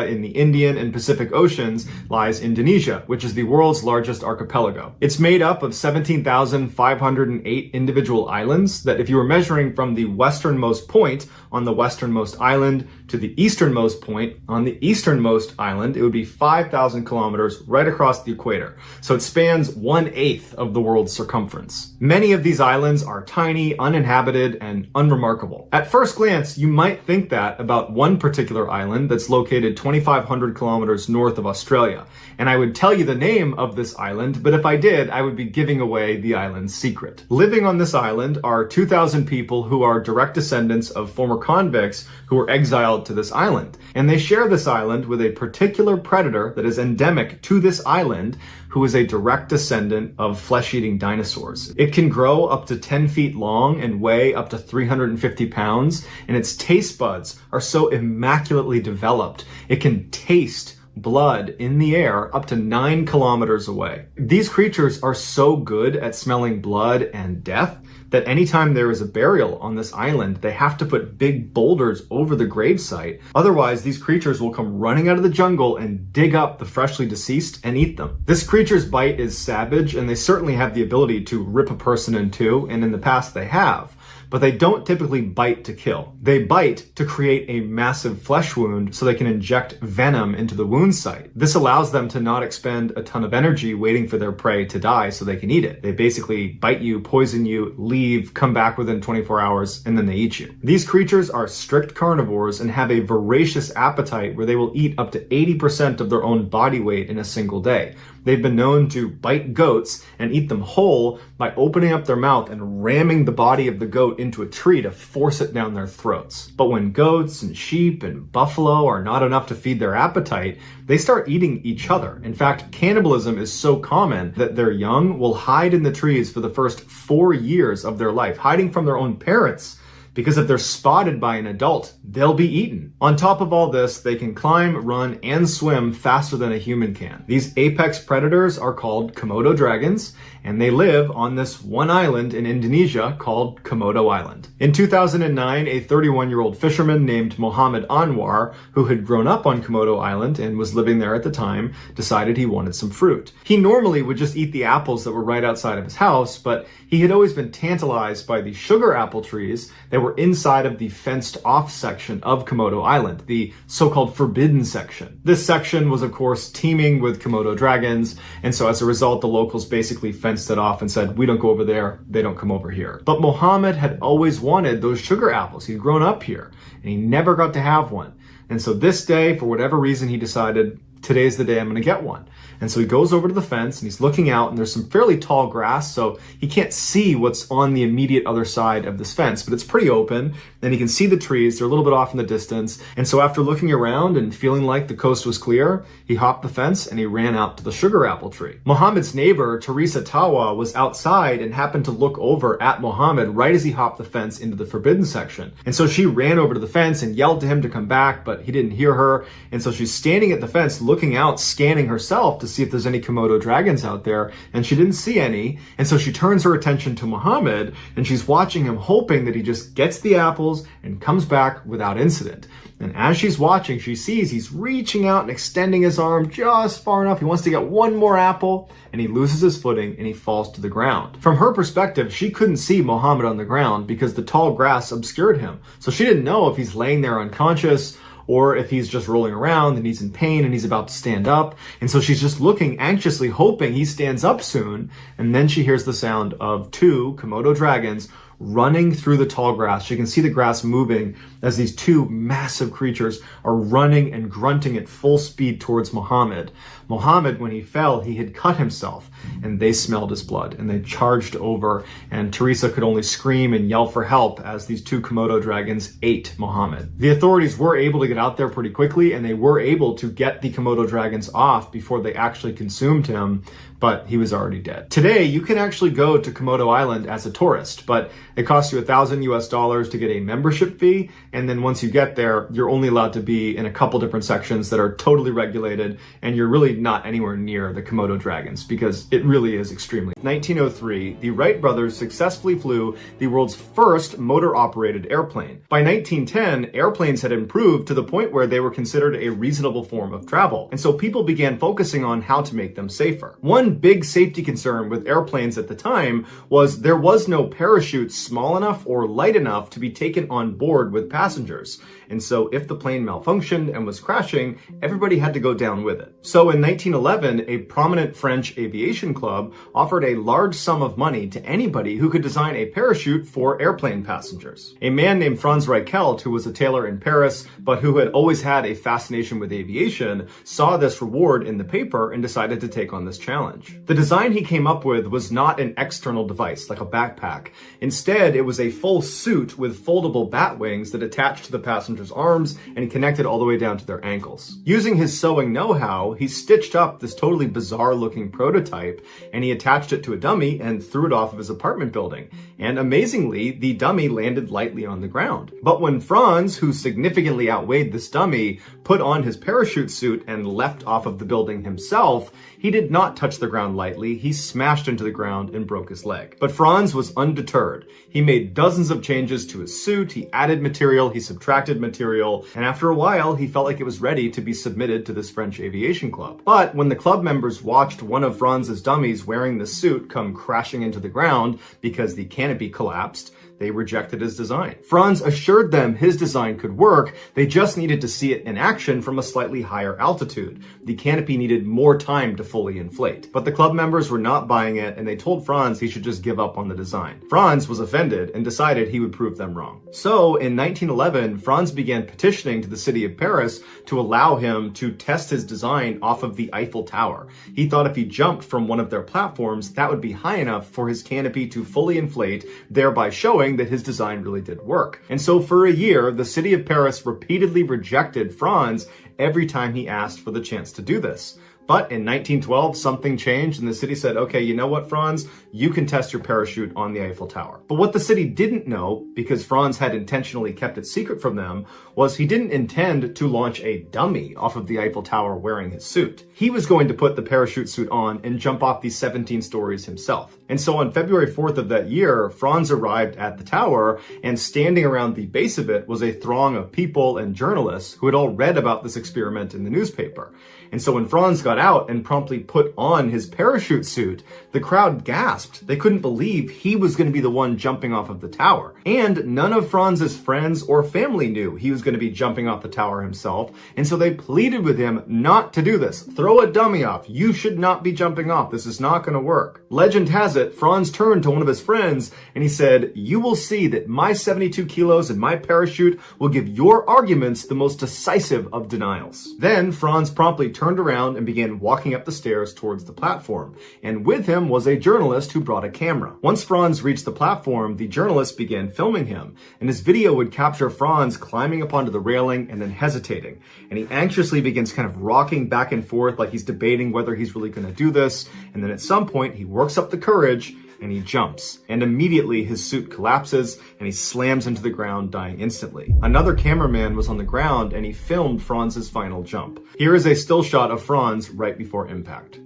Australia, in the Indian and Pacific Oceans lies Indonesia, which is the world's largest archipelago. It's made up of 17,508 individual islands that, if you were measuring from the westernmost point on the westernmost island to the easternmost point on the easternmost island, it would be 5,000 kilometers right across the equator. So it spans 1/8 of the world's circumference. Many of these islands are tiny, uninhabited, and unremarkable. At first glance, you might think that about one particular island that's located 2,500 kilometers north of Australia. And I would tell you the name of this island, but if I did, I would be giving away the island's secret. Living on this island are 2,000 people who are direct descendants of former convicts who were exiled to this island. And they share this island with a particular predator that is endemic to this island, who is a direct descendant of flesh-eating dinosaurs. It can grow up to 10 feet long and weigh up to 350 pounds, and its taste buds are so immaculately developed, it can taste blood in the air up to 9 kilometers away. These creatures are so good at smelling blood and death that anytime there is a burial on this island, they have to put big boulders over the gravesite. Otherwise, these creatures will come running out of the jungle and dig up the freshly deceased and eat them. This creature's bite is savage, and they certainly have the ability to rip a person in two, and in the past they have. But they don't typically bite to kill. They bite to create a massive flesh wound so they can inject venom into the wound site. This allows them to not expend a ton of energy waiting for their prey to die so they can eat it. They basically bite you, poison you, leave, come back within 24 hours, and then they eat you. These creatures are strict carnivores and have a voracious appetite where they will eat up to 80% of their own body weight in a single day. They've been known to bite goats and eat them whole by opening up their mouth and ramming the body of the goat into a tree to force it down their throats. But when goats and sheep and buffalo are not enough to feed their appetite, they start eating each other. In fact, cannibalism is so common that their young will hide in the trees for the first 4 years of their life, hiding from their own parents, because if they're spotted by an adult, they'll be eaten. On top of all this, they can climb, run, and swim faster than a human can. These apex predators are called Komodo dragons, and they live on this one island in Indonesia called Komodo Island. In 2009, a 31-year-old fisherman named Mohammed Anwar, who had grown up on Komodo Island and was living there at the time, decided he wanted some fruit. He normally would just eat the apples that were right outside of his house, but he had always been tantalized by the sugar apple trees that were inside of the fenced-off section of Komodo Island, the so-called forbidden section. This section was, of course, teeming with Komodo dragons, and so as a result, the locals basically fenced it off and said, we don't go over there, they don't come over here. But Mohammed had always wanted those sugar apples. He'd grown up here, and he never got to have one. And so this day, for whatever reason, he decided, today's the day I'm going to get one. And so he goes over to the fence and he's looking out, and there's some fairly tall grass, so he can't see what's on the immediate other side of this fence, but it's pretty open, and he can see the trees. They're a little bit off in the distance. And so after looking around and feeling like the coast was clear, he hopped the fence and he ran out to the sugar apple tree. Mohammed's neighbor, Teresa Tawa, was outside and happened to look over at Mohammed right as he hopped the fence into the forbidden section. And so she ran over to the fence and yelled to him to come back, but he didn't hear her. And so she's standing at the fence looking out, scanning herself to see if there's any Komodo dragons out there, and she didn't see any. And so she turns her attention to Mohammed, and she's watching him, hoping that he just gets the apples and comes back without incident. And as she's watching, she sees he's reaching out and extending his arm just far enough. He wants to get one more apple, and he loses his footing and he falls to the ground. From her perspective, she couldn't see Mohammed on the ground because the tall grass obscured him. So she didn't know if he's laying there unconscious or if he's just rolling around and he's in pain and he's about to stand up. And so she's just looking anxiously, hoping he stands up soon. And then she hears the sound of 2 Komodo dragons running through the tall grass. She can see the grass moving as these 2 massive creatures are running and grunting at full speed towards Mohammed. Mohammed, when he fell, he had cut himself, and they smelled his blood, and they charged over, and Teresa could only scream and yell for help as these 2 Komodo dragons ate Mohammed. The authorities were able to get out there pretty quickly, and they were able to get the Komodo dragons off before they actually consumed him, but he was already dead. Today, you can actually go to Komodo Island as a tourist, but It costs you $1,000 to get a membership fee, and then once you get there, you're only allowed to be in a couple different sections that are totally regulated, and you're really not anywhere near the Komodo dragons because it really is extremely. 1903, the Wright brothers successfully flew the world's first motor-operated airplane. By 1910, airplanes had improved to the point where they were considered a reasonable form of travel, and so people began focusing on how to make them safer. One big safety concern with airplanes at the time was there was no parachute small enough or light enough to be taken on board with passengers. And so if the plane malfunctioned and was crashing, everybody had to go down with it. So in 1911, a prominent French aviation club offered a large sum of money to anybody who could design a parachute for airplane passengers. A man named Franz Reichelt, who was a tailor in Paris, but who had always had a fascination with aviation, saw this reward in the paper and decided to take on this challenge. The design he came up with was not an external device like a backpack. Instead, it was a full suit with foldable bat wings that attached to the passenger's arms and connected all the way down to their ankles. Using his sewing know-how, he stitched up this totally bizarre looking prototype, and he attached it to a dummy and threw it off of his apartment building. And amazingly, the dummy landed lightly on the ground. But when Franz, who significantly outweighed this dummy, put on his parachute suit and leapt off of the building himself, he did not touch the ground lightly. He smashed into the ground and broke his leg. But Franz was undeterred. He made dozens of changes to his suit, he added material, he subtracted material, and after a while, he felt like it was ready to be submitted to this French aviation club. But when the club members watched one of Franz's dummies wearing the suit come crashing into the ground because the canopy collapsed, they rejected his design. Franz assured them his design could work, they just needed to see it in action from a slightly higher altitude. The canopy needed more time to fully inflate. But the club members were not buying it, and they told Franz he should just give up on the design. Franz was offended and decided he would prove them wrong. So in 1911, Franz began petitioning to the city of Paris to allow him to test his design off of the Eiffel Tower. He thought if he jumped from one of their platforms, that would be high enough for his canopy to fully inflate, thereby showing that his design really did work. And so for a year, the city of Paris repeatedly rejected Franz every time he asked for the chance to do this. But in 1912, something changed and the city said, okay, you know what, Franz? You can test your parachute on the Eiffel Tower. But what the city didn't know, because Franz had intentionally kept it secret from them, was he didn't intend to launch a dummy off of the Eiffel Tower wearing his suit. He was going to put the parachute suit on and jump off these 17 stories himself. And so on February 4th of that year, Franz arrived at the tower, and standing around the base of it was a throng of people and journalists who had all read about this experiment in the newspaper. And so when Franz got out and promptly put on his parachute suit, the crowd gasped. They couldn't believe he was going to be the one jumping off of the tower. And none of Franz's friends or family knew he was going to be jumping off the tower himself. And so they pleaded with him not to do this. Throw a dummy off. You should not be jumping off. This is not going to work. Legend has it, Franz turned to one of his friends and he said, "You will see that my 72 kilos and my parachute will give your arguments the most decisive of denials." Then Franz promptly turned around and began walking up the stairs towards the platform. And with him was a journalist who brought a camera. Once Franz reached the platform, the journalist began filming him. And his video would capture Franz climbing up onto the railing and then hesitating. And he anxiously begins kind of rocking back and forth like he's debating whether he's really going to do this. And then at some point, he works up the courage and he jumps. And immediately his suit collapses and he slams into the ground, dying instantly. Another cameraman was on the ground and he filmed Franz's final jump. Here is a still shot of Franz right before impact.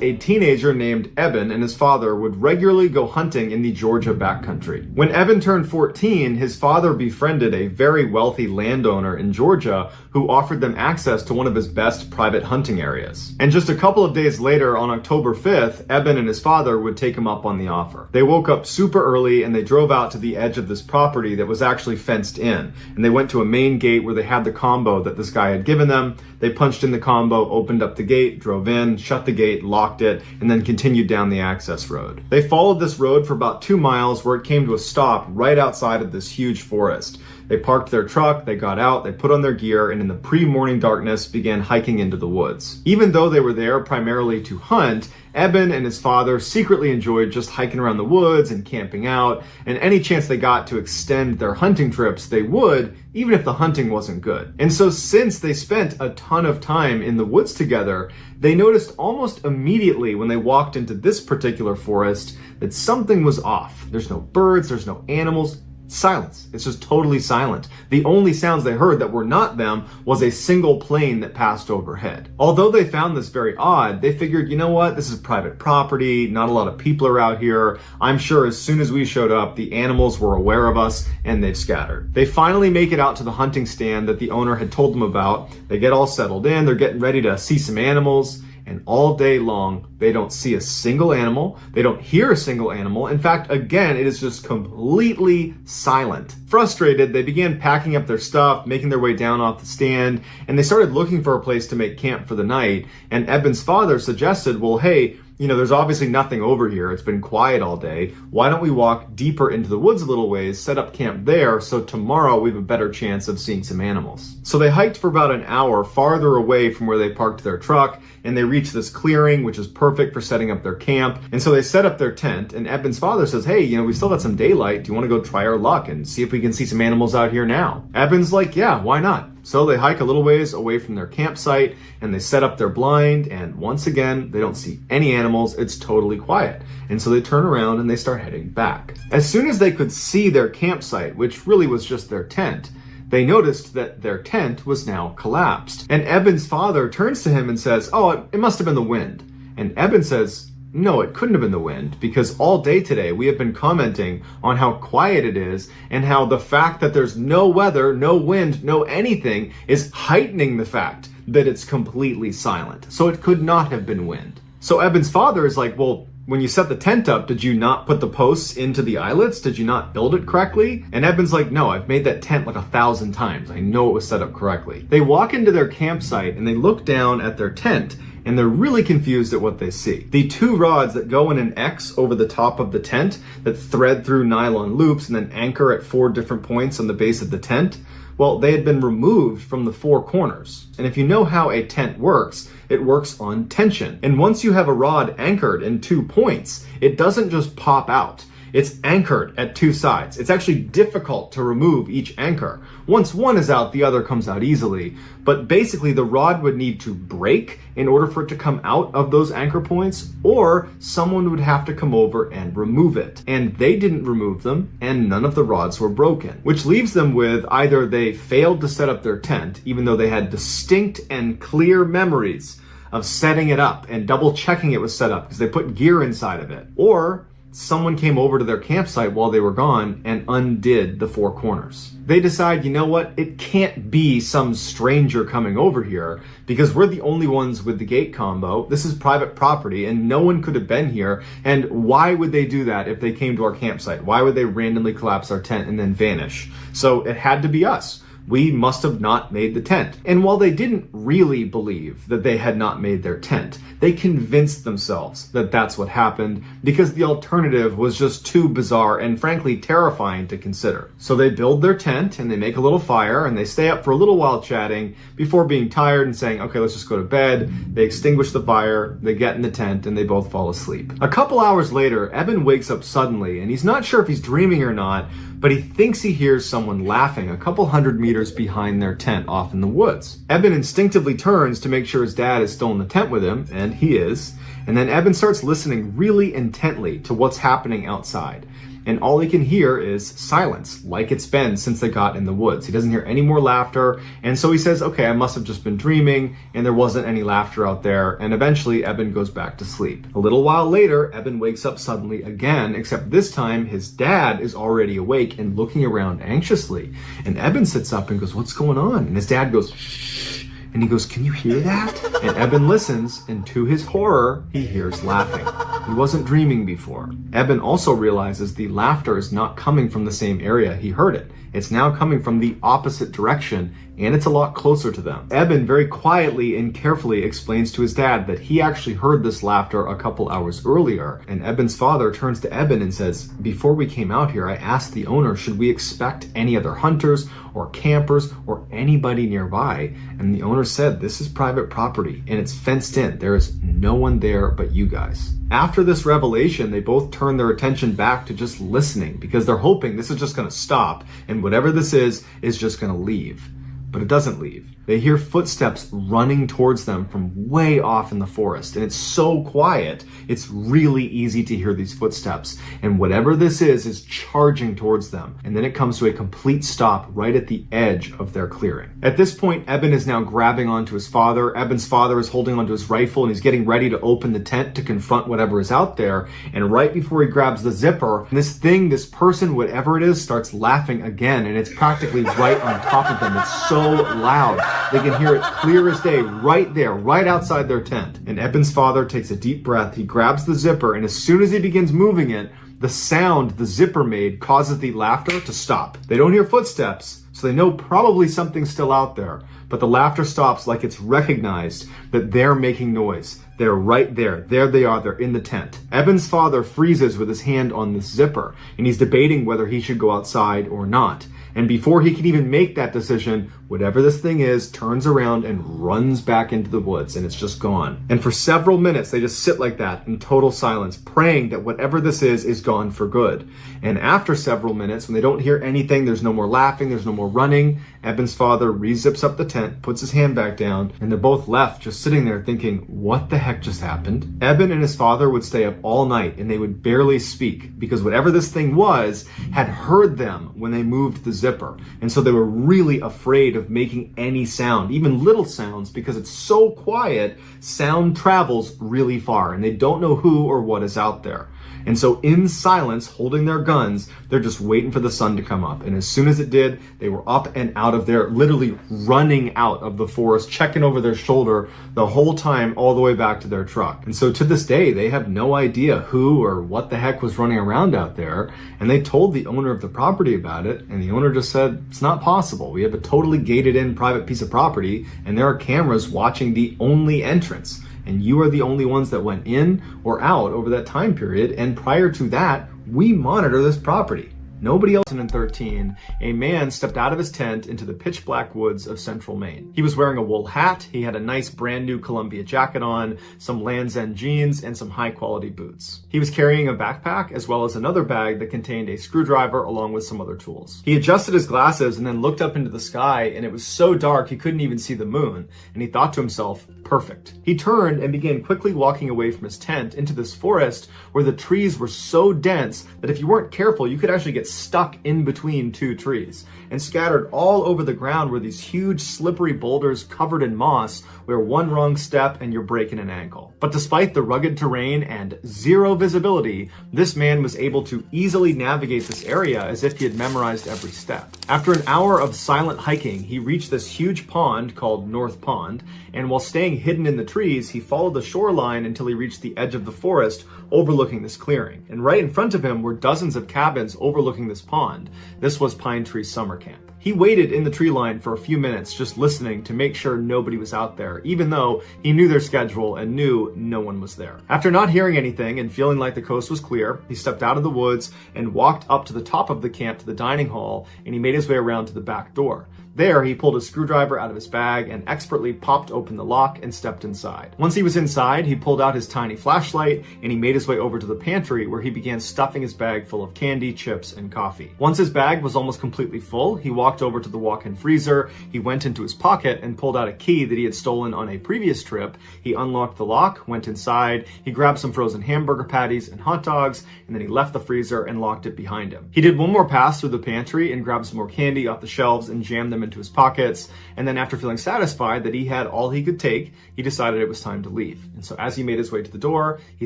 A teenager named Eben and his father would regularly go hunting in the Georgia backcountry. When Eben turned 14, his father befriended a very wealthy landowner in Georgia who offered them access to one of his best private hunting areas. And just a couple of days later, on October 5th, Eben and his father would take him up on the offer. They woke up super early and they drove out to the edge of this property that was actually fenced in. And they went to a main gate where they had the combo that this guy had given them. They punched in the combo, opened up the gate, drove in, shut the gate, locked it, and then continued down the access road. They followed this road for about 2 miles where it came to a stop right outside of this huge forest. They parked their truck, they got out, they put on their gear, and in the pre-morning darkness began hiking into the woods. Even though they were there primarily to hunt, Eben and his father secretly enjoyed just hiking around the woods and camping out, and any chance they got to extend their hunting trips, they would, even if the hunting wasn't good. And so since they spent a ton of time in the woods together, they noticed almost immediately when they walked into this particular forest that something was off. There's no birds, there's no animals. Silence. It's just totally silent. The only sounds they heard that were not them was a single plane that passed overhead. Although they found this very odd, they figured, you know what, this is private property, not a lot of people are out here. I'm sure as soon as we showed up, the animals were aware of us and they've scattered. They finally make it out to the hunting stand that the owner had told them about. They get all settled in, they're getting ready to see some animals. And all day long, they don't see a single animal. They don't hear a single animal. In fact, again, it is just completely silent. Frustrated, they began packing up their stuff, making their way down off the stand, and they started looking for a place to make camp for the night. And Eben's father suggested, well, hey, there's obviously nothing over here. It's been quiet all day. Why don't we walk deeper into the woods a little ways, set up camp there, so tomorrow we have a better chance of seeing some animals. So they hiked for about an hour farther away from where they parked their truck, and they reached this clearing, which is perfect for setting up their camp. And so they set up their tent, and Eben's father says, hey, we still got some daylight. Do you want to go try our luck and see if we can see some animals out here now? Eben's like, yeah, why not? So they hike a little ways away from their campsite and they set up their blind, and once again, they don't see any animals. It's totally quiet. And so they turn around and they start heading back. As soon as they could see their campsite, which really was just their tent, they noticed that their tent was now collapsed. And Eben's father turns to him and says, oh, it must have been the wind. And Eben says, no, it couldn't have been the wind, because all day today we have been commenting on how quiet it is and how the fact that there's no weather, no wind, no anything is heightening the fact that it's completely silent. So it could not have been wind. So Eben's father is like, well, when you set the tent up, did you not put the posts into the eyelets? Did you not build it correctly? And Eben's like, no, I've made that tent like 1,000 times. I know it was set up correctly. They walk into their campsite and they look down at their tent, and they're really confused at what they see. The two rods that go in an X over the top of the tent that thread through nylon loops and then anchor at 4 different points on the base of the tent, well, they had been removed from the 4 corners. And if you know how a tent works, it works on tension. And once you have a rod anchored in 2 points, it doesn't just pop out. It's anchored at 2 sides. It's actually difficult to remove each anchor. Once one is out, the other comes out easily. But basically, the rod would need to break in order for it to come out of those anchor points, or someone would have to come over and remove it. And they didn't remove them, and none of the rods were broken. Which leaves them with either they failed to set up their tent, even though they had distinct and clear memories of setting it up and double checking it was set up because they put gear inside of it, or someone came over to their campsite while they were gone and undid the 4 corners. They decide, you know what, it can't be some stranger coming over here because we're the only ones with the gate combo. This is private property and no one could have been here. And why would they do that if they came to our campsite? Why would they randomly collapse our tent and then vanish? So it had to be us. We must have not made the tent. And while they didn't really believe that they had not made their tent, they convinced themselves that that's what happened because the alternative was just too bizarre and frankly terrifying to consider. So they build their tent and they make a little fire and they stay up for a little while chatting before being tired and saying, okay, let's just go to bed. They extinguish the fire, they get in the tent, and they both fall asleep. A couple hours later, Eben wakes up suddenly and he's not sure if he's dreaming or not, but he thinks he hears someone laughing a couple hundred meters behind their tent off in the woods. Eben instinctively turns to make sure his dad is still in the tent with him, and he is. And then Eben starts listening really intently to what's happening outside. And all he can hear is silence, like it's been since they got in the woods. He doesn't hear any more laughter, and so he says, okay, I must have just been dreaming, and there wasn't any laughter out there, and eventually Eben goes back to sleep. A little while later, Eben wakes up suddenly again, except this time his dad is already awake and looking around anxiously. And Eben sits up and goes, what's going on? And his dad goes, shh. And he goes, can you hear that? And Eben listens, and to his horror, he hears laughing. He wasn't dreaming before. Eben also realizes the laughter is not coming from the same area he heard it. It's now coming from the opposite direction and it's a lot closer to them. Eben very quietly and carefully explains to his dad that he actually heard this laughter a couple hours earlier, and Eben's father turns to Eben and says, "Before we came out here, I asked the owner, should we expect any other hunters or campers or anybody nearby? And the owner said, this is private property and it's fenced in. There is no one there but you guys." After this revelation, they both turn their attention back to just listening because they're hoping this is just going to stop and whatever this is just going to leave. But it doesn't leave. They hear footsteps running towards them from way off in the forest, and it's so quiet, it's really easy to hear these footsteps. And whatever this is charging towards them. And then it comes to a complete stop right at the edge of their clearing. At this point, Eben is now grabbing onto his father. Eben's father is holding onto his rifle, and he's getting ready to open the tent to confront whatever is out there. And right before he grabs the zipper, this person, whatever it is, starts laughing again, and it's practically right on top of them. It's so loud. They can hear it clear as day right there, right outside their tent. And Eben's father takes a deep breath. He grabs the zipper, and as soon as he begins moving it, the sound the zipper made causes the laughter to stop. They don't hear footsteps, so they know probably something's still out there. But the laughter stops like it's recognized that they're making noise. They're right there. There they are. They're in the tent. Eben's father freezes with his hand on this zipper, and he's debating whether he should go outside or not. And before he can even make that decision, whatever this thing is turns around and runs back into the woods, and it's just gone. And for several minutes, they just sit like that in total silence, praying that whatever this is gone for good. And after several minutes, when they don't hear anything, there's no more laughing, there's no more running, Eben's father re-zips up the tent, puts his hand back down, and they're both left just sitting there thinking, what the heck just happened? Eben and his father would stay up all night, and they would barely speak because whatever this thing was had heard them when they moved the zipper. And so they were really afraid of making any sound, even little sounds, because it's so quiet, sound travels really far, and they don't know who or what is out there. And so in silence, holding their guns, they're just waiting for the sun to come up. And as soon as it did, they were up and out of there, literally running out of the forest, checking over their shoulder the whole time, all the way back to their truck. And so to this day, they have no idea who or what the heck was running around out there. And they told the owner of the property about it. And the owner just said, it's not possible. We have a totally gated in private piece of property, and there are cameras watching the only entrance. And you are the only ones that went in or out over that time period. And prior to that, we monitor this property. Nobody else. In 2013, a man stepped out of his tent into the pitch black woods of central Maine. He was wearing a wool hat, he had a nice brand new Columbia jacket on, some Land's End jeans, and some high quality boots. He was carrying a backpack as well as another bag that contained a screwdriver along with some other tools. He adjusted his glasses and then looked up into the sky, and it was so dark he couldn't even see the moon, and he thought to himself, perfect. He turned and began quickly walking away from his tent into this forest where the trees were so dense that if you weren't careful, you could actually get stuck in between two trees. And scattered all over the ground were these huge slippery boulders covered in moss where one wrong step and you're breaking an ankle. But despite the rugged terrain and zero visibility, this man was able to easily navigate this area as if he had memorized every step. After an hour of silent hiking, he reached this huge pond called North Pond, and while staying hidden in the trees, he followed the shoreline until he reached the edge of the forest overlooking this clearing. And right in front of him were dozens of cabins overlooking this pond. This was Pine Tree Summer Camp. He waited in the tree line for a few minutes just listening to make sure nobody was out there, even though he knew their schedule and knew no one was there. After not hearing anything and feeling like the coast was clear, he stepped out of the woods and walked up to the top of the camp to the dining hall, and he made his way around to the back door. There, he pulled a screwdriver out of his bag and expertly popped open the lock and stepped inside. Once he was inside, he pulled out his tiny flashlight and he made his way over to the pantry where he began stuffing his bag full of candy, chips, and coffee. Once his bag was almost completely full, he walked over to the walk-in freezer, he went into his pocket and pulled out a key that he had stolen on a previous trip. He unlocked the lock, went inside, he grabbed some frozen hamburger patties and hot dogs, and then he left the freezer and locked it behind him. He did one more pass through the pantry and grabbed some more candy off the shelves and jammed them into his pockets, and then after feeling satisfied that he had all he could take, he decided it was time to leave. And so as he made his way to the door, he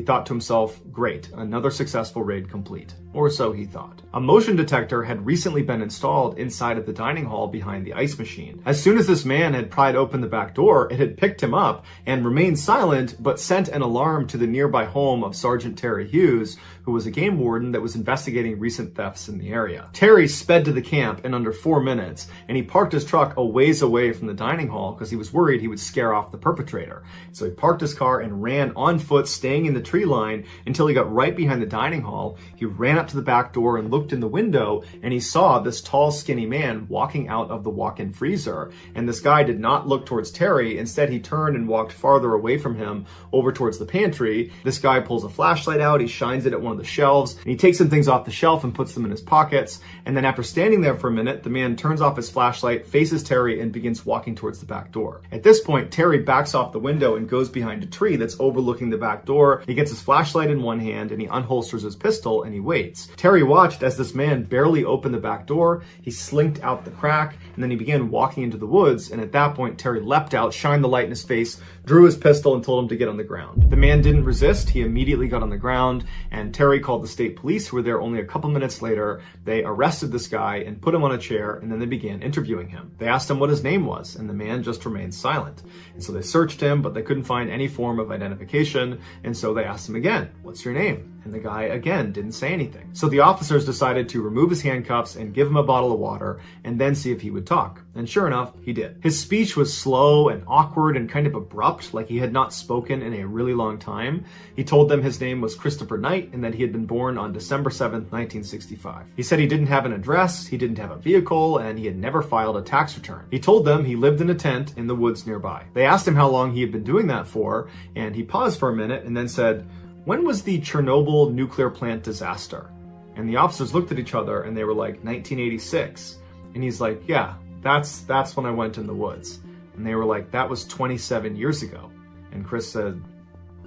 thought to himself, great, another successful raid complete. or so he thought. A motion detector had recently been installed inside of the dining hall behind the ice machine. As soon as this man had pried open the back door, it had picked him up and remained silent, but sent an alarm to the nearby home of Sergeant Terry Hughes, who was a game warden that was investigating recent thefts in the area. Terry sped to the camp in under 4 minutes, and he parked his truck a ways away from the dining hall because he was worried he would scare off the perpetrator. So he parked his car and ran on foot, staying in the tree line until he got right behind the dining hall. He ran up to the back door and looked in the window, and he saw this tall, skinny man walking out of the walk-in freezer. And this guy did not look towards Terry. Instead, he turned and walked farther away from him over towards the pantry. This guy pulls a flashlight out, he shines it at one of the shelves, and he takes some things off the shelf and puts them in his pockets. And then after standing there for a minute, the man turns off his flashlight, faces Terry, and begins walking towards the back door. At this point, Terry backs off the window and goes behind a tree that's overlooking the back door. He gets his flashlight in one hand and he unholsters his pistol and he waits. Terry watched as this man barely opened the back door. He slinked out the crack and then he began walking into the woods. And at that point, Terry leapt out, shined the light in his face, drew his pistol, and told him to get on the ground. The man didn't resist. He immediately got on the ground, and Terry called the state police, who were there only a couple minutes later. They arrested this guy and put him on a chair, and then they began interviewing him. They asked him what his name was, and the man just remained silent. And so they searched him, but they couldn't find any form of identification, and so they asked him again, "What's your name?" And the guy again didn't say anything. So the officers decided to remove his handcuffs and give him a bottle of water and then see if he would talk. And sure enough, he did. His speech was slow and awkward and kind of abrupt, like he had not spoken in a really long time. He told them his name was Christopher Knight and that he had been born on December 7th, 1965. He said he didn't have an address, he didn't have a vehicle, and he had never filed a tax return. He told them he lived in a tent in the woods nearby. They asked him how long he had been doing that for, and he paused for a minute and then said, "When was the Chernobyl nuclear plant disaster?" And the officers looked at each other and they were like, "1986. And he's like, "Yeah, that's when I went in the woods." And they were like, "That was 27 years ago." And Chris said,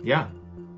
"Yeah."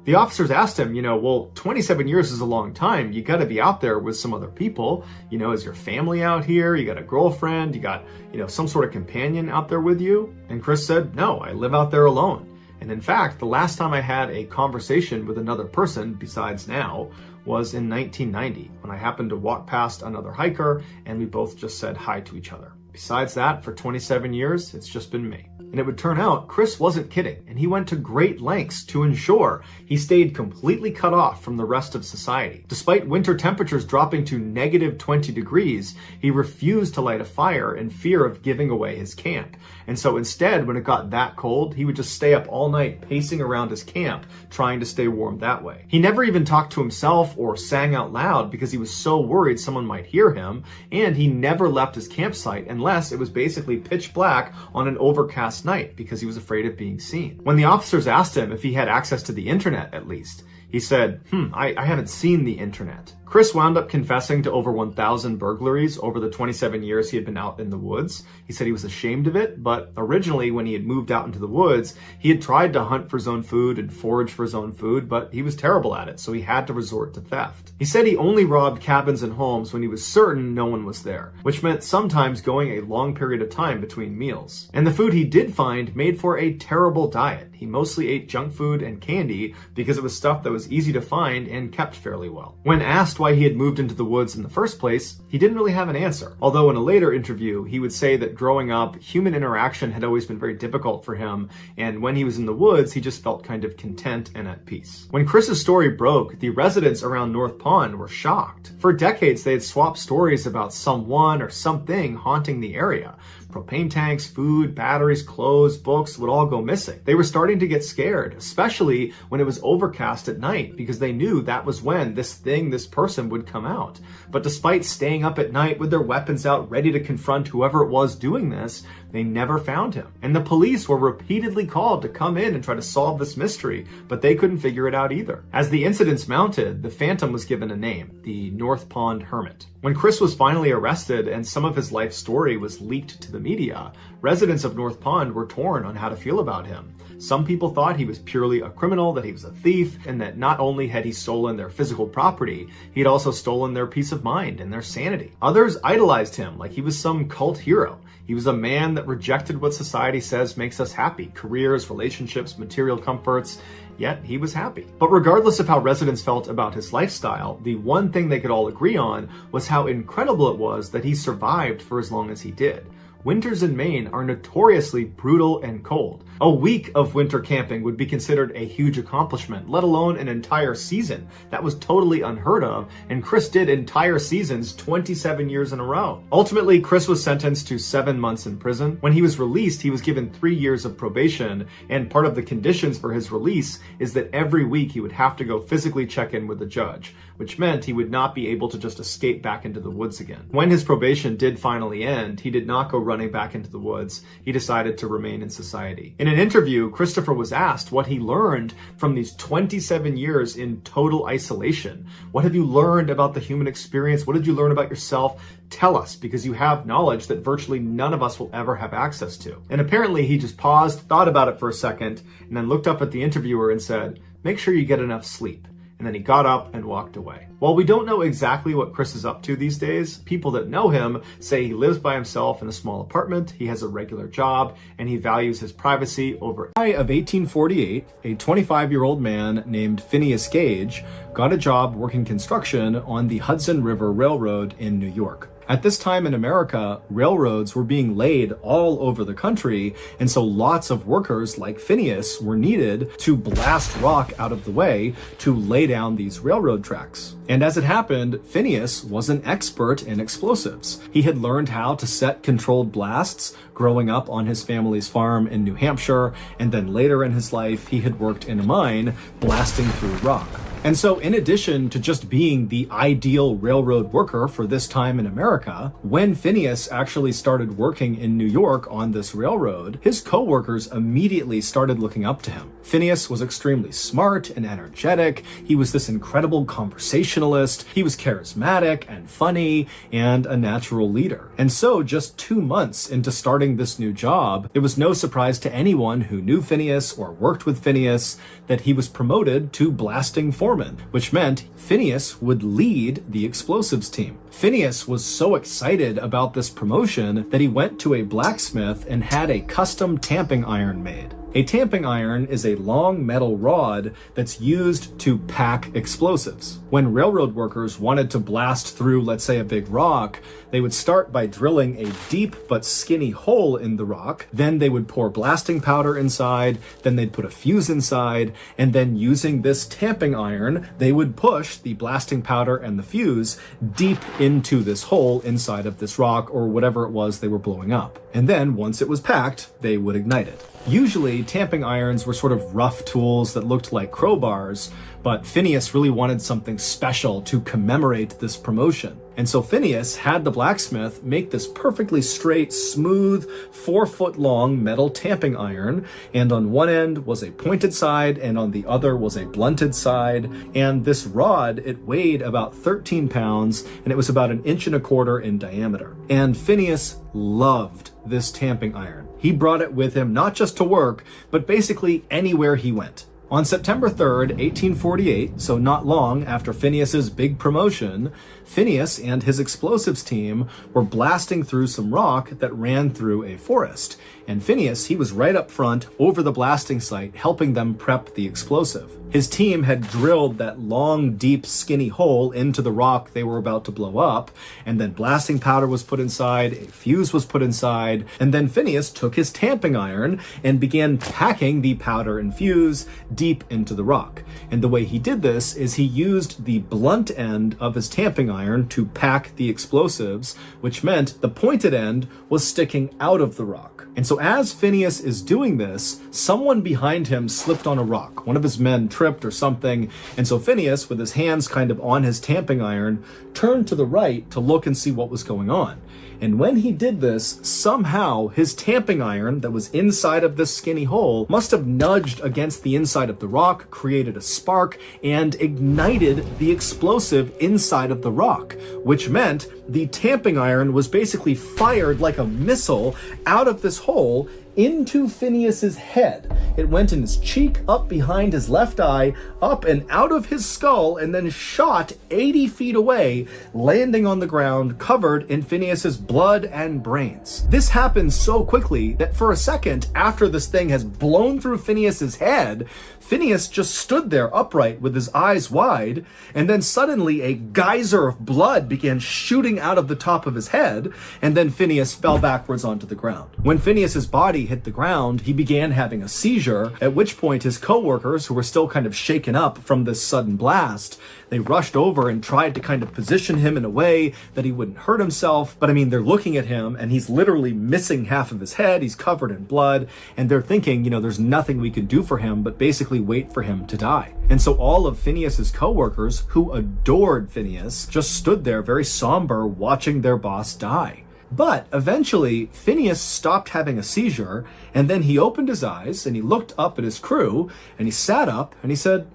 The officers asked him, well, 27 years is a long time. You got to be out there with some other people. Is your family out here? You got a girlfriend? You got, some sort of companion out there with you? And Chris said, "No, I live out there alone." And in fact, the last time I had a conversation with another person besides now was in 1990 when I happened to walk past another hiker and we both just said hi to each other. Besides that, for 27 years, it's just been me. And it would turn out Chris wasn't kidding, and he went to great lengths to ensure he stayed completely cut off from the rest of society. Despite winter temperatures dropping to negative 20 degrees, he refused to light a fire in fear of giving away his camp. And so instead, when it got that cold, he would just stay up all night pacing around his camp, trying to stay warm that way. He never even talked to himself or sang out loud because he was so worried someone might hear him, and he never left his campsite unless it was basically pitch black on an overcast night because he was afraid of being seen. When the officers asked him if he had access to the internet at least, he said, I haven't seen the internet. Chris wound up confessing to over 1,000 burglaries over the 27 years he had been out in the woods. He said he was ashamed of it, but originally when he had moved out into the woods, he had tried to hunt for his own food and forage for his own food, but he was terrible at it, so he had to resort to theft. He said he only robbed cabins and homes when he was certain no one was there, which meant sometimes going a long period of time between meals. And the food he did find made for a terrible diet. He mostly ate junk food and candy because it was stuff that was easy to find and kept fairly well. When asked why he had moved into the woods in the first place, he didn't really have an answer. Although in a later interview, he would say that growing up, human interaction had always been very difficult for him, and when he was in the woods, he just felt kind of content and at peace. When Chris's story broke, the residents around North Pond were shocked. For decades, they had swapped stories about someone or something haunting the area. Propane tanks, food, batteries, clothes, books would all go missing. They were starting to get scared, especially when it was overcast at night, because they knew that was when this person would come out. But despite staying up at night with their weapons out ready to confront whoever it was doing this, they never found him. And the police were repeatedly called to come in and try to solve this mystery, but they couldn't figure it out either. As the incidents mounted, the Phantom was given a name, the North Pond Hermit. When Chris was finally arrested and some of his life story was leaked to the media, residents of North Pond were torn on how to feel about him. Some people thought he was purely a criminal, that he was a thief, and that not only had he stolen their physical property, he had also stolen their peace of mind and their sanity. Others idolized him like he was some cult hero. He was a man that rejected what society says makes us happy: careers, relationships, material comforts. Yet he was happy. But regardless of how residents felt about his lifestyle, the one thing they could all agree on was how incredible it was that he survived for as long as he did. Winters in Maine are notoriously brutal and cold. A week of winter camping would be considered a huge accomplishment, let alone an entire season. That was totally unheard of, and Chris did entire seasons 27 years in a row. Ultimately, Chris was sentenced to 7 months in prison. When he was released, he was given 3 years of probation, and part of the conditions for his release is that every week he would have to go physically check in with the judge, which meant he would not be able to just escape back into the woods again. When his probation did finally end, he did not go running back into the woods. He decided to remain in society. In an interview, Christopher was asked what he learned from these 27 years in total isolation. What have you learned about the human experience? What did you learn about yourself? Tell us, because you have knowledge that virtually none of us will ever have access to. And apparently he just paused, thought about it for a second, and then looked up at the interviewer and said, "Make sure you get enough sleep." And then he got up and walked away. While we don't know exactly what Chris is up to these days, people that know him say he lives by himself in a small apartment, he has a regular job, and he values his privacy over. In July of 1848, a 25-year-old man named Phineas Gage got a job working construction on the Hudson River Railroad in New York. At this time in America, railroads were being laid all over the country, and so lots of workers like Phineas were needed to blast rock out of the way to lay down these railroad tracks. And as it happened, Phineas was an expert in explosives. He had learned how to set controlled blasts growing up on his family's farm in New Hampshire, and then later in his life, he had worked in a mine blasting through rock. And so in addition to just being the ideal railroad worker for this time in America, when Phineas actually started working in New York on this railroad, his co-workers immediately started looking up to him. Phineas was extremely smart and energetic. He was this incredible conversationalist. He was charismatic and funny and a natural leader. And so just 2 months into starting this new job, it was no surprise to anyone who knew Phineas or worked with Phineas that he was promoted to blasting foreman, which meant Phineas would lead the explosives team. Phineas was so excited about this promotion that he went to a blacksmith and had a custom tamping iron made. A tamping iron is a long metal rod that's used to pack explosives. When railroad workers wanted to blast through, let's say, a big rock, they would start by drilling a deep but skinny hole in the rock. Then they would pour blasting powder inside, then they'd put a fuse inside, and then using this tamping iron, they would push the blasting powder and the fuse deep into this hole inside of this rock or whatever it was they were blowing up. And then once it was packed, they would ignite it. Usually, tamping irons were sort of rough tools that looked like crowbars, but Phineas really wanted something special to commemorate this promotion. And so Phineas had the blacksmith make this perfectly straight, smooth, 4-foot-long metal tamping iron, and on one end was a pointed side, and on the other was a blunted side. And this rod, it weighed about 13 pounds, and it was about 1.25 inches in diameter. And Phineas loved this tamping iron. He brought it with him not just to work, but basically anywhere he went. On September 3rd, 1848, so not long after Phineas's big promotion, Phineas and his explosives team were blasting through some rock that ran through a forest. And Phineas, he was right up front over the blasting site, helping them prep the explosive. His team had drilled that long, deep, skinny hole into the rock they were about to blow up, and then blasting powder was put inside, a fuse was put inside, and then Phineas took his tamping iron and began packing the powder and fuse deep into the rock. And the way he did this is he used the blunt end of his tamping iron to pack the explosives, which meant the pointed end was sticking out of the rock. And so as Phineas is doing this, someone behind him slipped on a rock. One of his men tripped or something, and so Phineas, with his hands kind of on his tamping iron, turned to the right to look and see what was going on. And when he did this, somehow his tamping iron that was inside of this skinny hole must have nudged against the inside of the rock, created a spark, and ignited the explosive inside of the rock, which meant the tamping iron was basically fired like a missile out of this hole into Phineas's head. It went in his cheek, up behind his left eye, up and out of his skull, and then shot 80 feet away, landing on the ground covered in Phineas's blood and brains. This happened so quickly that for a second after this thing has blown through Phineas's head, Phineas just stood there upright with his eyes wide, and then suddenly a geyser of blood began shooting out of the top of his head, and then Phineas fell backwards onto the ground. When Phineas's body hit the ground, he began having a seizure, at which point his co-workers, who were still kind of shaken up from this sudden blast, they rushed over and tried to kind of position him in a way that he wouldn't hurt himself. But I mean, they're looking at him and he's literally missing half of his head. He's covered in blood. And they're thinking, there's nothing we can do for him but basically wait for him to die. And so all of Phineas's coworkers, who adored Phineas, just stood there very somber watching their boss die. But eventually, Phineas stopped having a seizure, and then he opened his eyes and he looked up at his crew and he sat up and he said,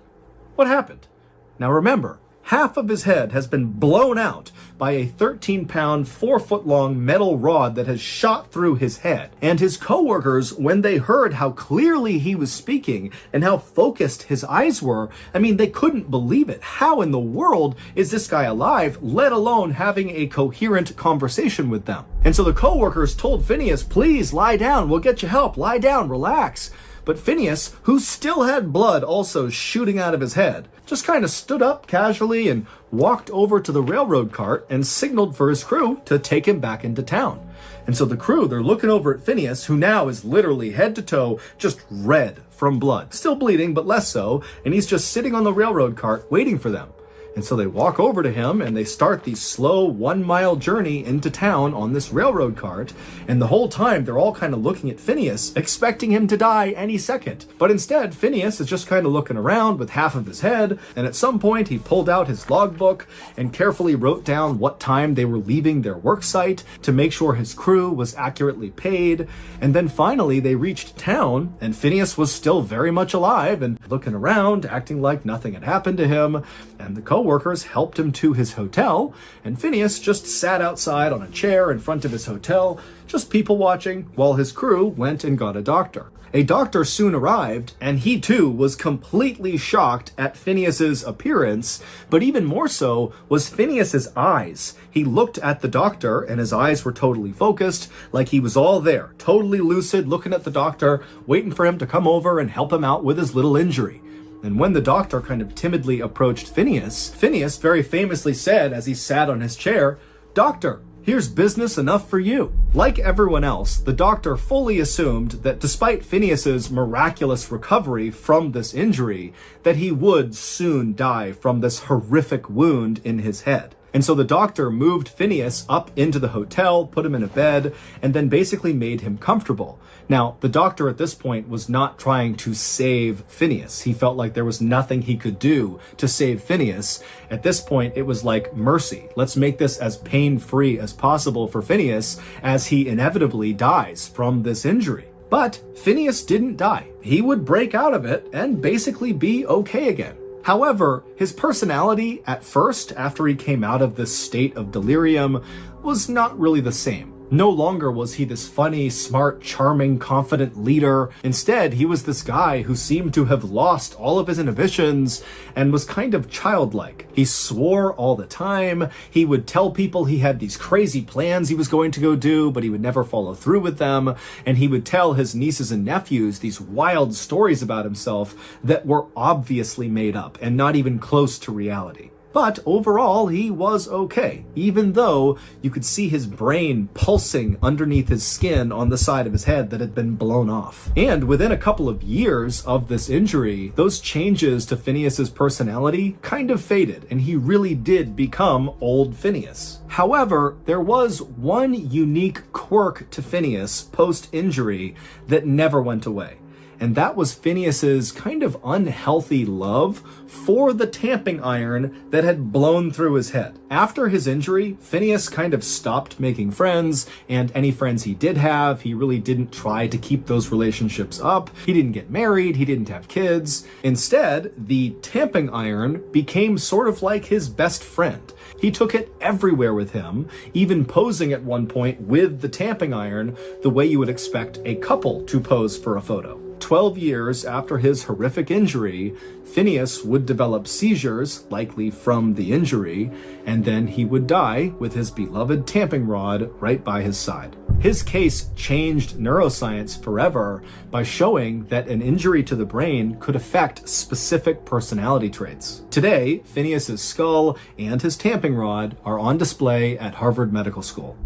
"What happened?" Now remember, half of his head has been blown out by a 13-pound, 4-foot-long metal rod that has shot through his head. And his coworkers, when they heard how clearly he was speaking and how focused his eyes were, they couldn't believe it. How in the world is this guy alive, let alone having a coherent conversation with them? And so the coworkers told Phineas, "Please lie down, we'll get you help, lie down, relax." But Phineas, who still had blood also shooting out of his head, just kind of stood up casually and walked over to the railroad cart and signaled for his crew to take him back into town. And so the crew, they're looking over at Phineas, who now is literally head to toe just red from blood. Still bleeding, but less so. And he's just sitting on the railroad cart waiting for them. And so they walk over to him and they start the slow 1-mile journey into town on this railroad cart. And the whole time they're all kind of looking at Phineas, expecting him to die any second. But instead, Phineas is just kind of looking around with half of his head. And at some point he pulled out his logbook and carefully wrote down what time they were leaving their work site to make sure his crew was accurately paid. And then finally they reached town and Phineas was still very much alive and looking around, acting like nothing had happened to him. And the co-workers helped him to his hotel, and Phineas just sat outside on a chair in front of his hotel, just people watching, while his crew went and got a doctor. A doctor soon arrived, and he too was completely shocked at Phineas's appearance, but even more so was Phineas's eyes. He looked at the doctor, and his eyes were totally focused, like he was all there, totally lucid, looking at the doctor, waiting for him to come over and help him out with his little injury. And when the doctor kind of timidly approached Phineas, Phineas very famously said as he sat on his chair, "Doctor, here's business enough for you." Like everyone else, the doctor fully assumed that despite Phineas's miraculous recovery from this injury, that he would soon die from this horrific wound in his head. And so the doctor moved Phineas up into the hotel, put him in a bed, and then basically made him comfortable. Now, the doctor at this point was not trying to save Phineas. He felt like there was nothing he could do to save Phineas. At this point, it was like mercy. Let's make this as pain-free as possible for Phineas as he inevitably dies from this injury. But Phineas didn't die. He would break out of it and basically be okay again. However, his personality at first, after he came out of this state of delirium, was not really the same. No longer was he this funny, smart, charming, confident leader. Instead, he was this guy who seemed to have lost all of his inhibitions and was kind of childlike. He swore all the time. He would tell people he had these crazy plans he was going to go do, but he would never follow through with them. And he would tell his nieces and nephews these wild stories about himself that were obviously made up and not even close to reality. But overall, he was okay, even though you could see his brain pulsing underneath his skin on the side of his head that had been blown off. And within a couple of years of this injury, those changes to Phineas's personality kind of faded, and he really did become old Phineas. However, there was one unique quirk to Phineas post-injury that never went away. And that was Phineas's kind of unhealthy love for the tamping iron that had blown through his head. After his injury, Phineas kind of stopped making friends, and any friends he did have, he really didn't try to keep those relationships up. He didn't get married, he didn't have kids. Instead, the tamping iron became sort of like his best friend. He took it everywhere with him, even posing at one point with the tamping iron the way you would expect a couple to pose for a photo. 12 years after his horrific injury, Phineas would develop seizures, likely from the injury, and then he would die with his beloved tamping rod right by his side. His case changed neuroscience forever by showing that an injury to the brain could affect specific personality traits. Today, Phineas's skull and his tamping rod are on display at Harvard Medical School.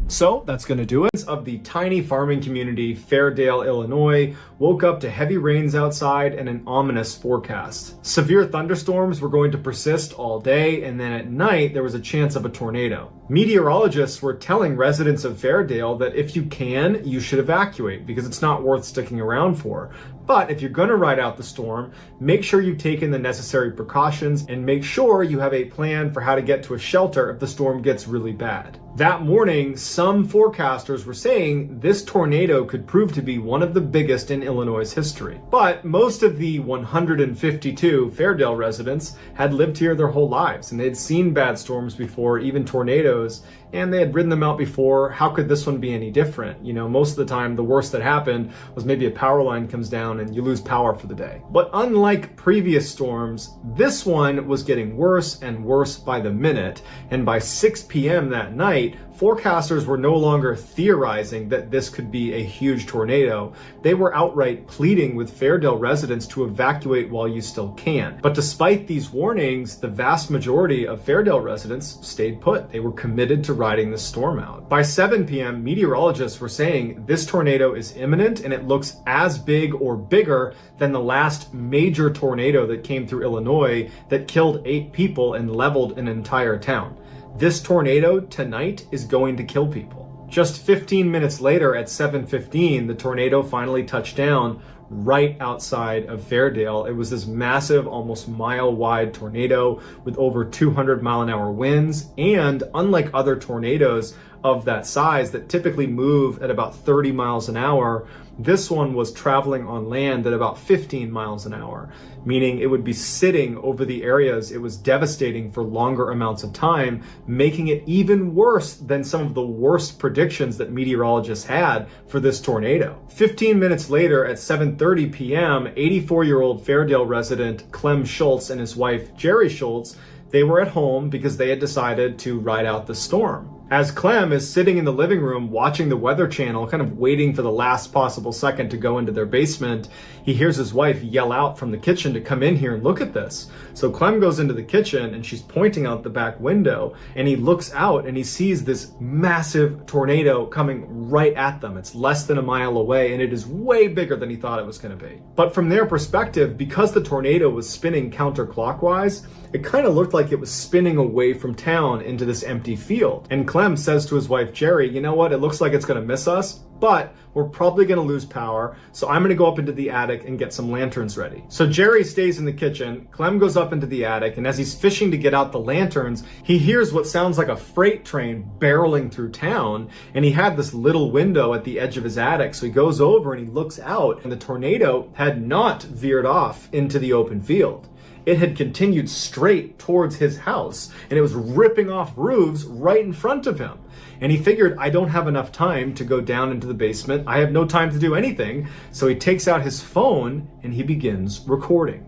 So that's going to do it. Of the tiny farming community, Fairdale, Illinois, woke up to heavy rains outside and an ominous forecast. Severe thunderstorms were going to persist all day, and then at night there was a chance of a tornado. Meteorologists were telling residents of Fairdale that if you can, you should evacuate because it's not worth sticking around for. But if you're going to ride out the storm, make sure you've taken the necessary precautions and make sure you have a plan for how to get to a shelter if the storm gets really bad. That morning, some forecasters were saying this tornado could prove to be one of the biggest in Illinois' history. But most of the 152 Fairdale residents had lived here their whole lives, and they'd seen bad storms before, even tornadoes, and they had ridden them out before. How could this one be any different? You know, most of the time, the worst that happened was maybe a power line comes down and you lose power for the day. But unlike previous storms, this one was getting worse and worse by the minute, and by 6 p.m. that night, forecasters were no longer theorizing that this could be a huge tornado. They were outright pleading with Fairdale residents to evacuate while you still can. But despite these warnings, the vast majority of Fairdale residents stayed put. They were committed to riding the storm out. By 7 p.m., meteorologists were saying this tornado is imminent and it looks as big or bigger than the last major tornado that came through Illinois that killed 8 people and leveled an entire town. This tornado tonight is going to kill people. Just 15 minutes later at 7:15, the tornado finally touched down right outside of Fairdale. It was this massive, almost mile-wide tornado with over 200-mile-an-hour winds, and unlike other tornadoes of that size that typically move at about 30 miles an hour, this one was traveling on land at about 15 miles an hour, meaning it would be sitting over the areas it was devastating for longer amounts of time, making it even worse than some of the worst predictions that meteorologists had for this tornado. 15 minutes later at 7:30 p.m., 84-year-old Fairdale resident Clem Schultz and his wife Jerry Schultz, they were at home because they had decided to ride out the storm. As Clem is sitting in the living room watching the Weather Channel, kind of waiting for the last possible second to go into their basement, he hears his wife yell out from the kitchen to come in here and look at this. So Clem goes into the kitchen and she's pointing out the back window, and he looks out and he sees this massive tornado coming right at them. It's less than a mile away and it is way bigger than he thought it was going to be. But from their perspective, because the tornado was spinning counterclockwise, it kind of looked like it was spinning away from town into this empty field. And Clem says to his wife Jerry, you know what, it looks like it's going to miss us, but we're probably going to lose power, so I'm going to go up into the attic and get some lanterns ready. So Jerry stays in the kitchen, Clem goes up into the attic, and as he's fishing to get out the lanterns, he hears what sounds like a freight train barreling through town, and he had this little window at the edge of his attic, so he goes over and he looks out, and the tornado had not veered off into the open field. It had continued straight towards his house, and it was ripping off roofs right in front of him. And he figured, I don't have enough time to go down into the basement. I have no time to do anything. So he takes out his phone and he begins recording.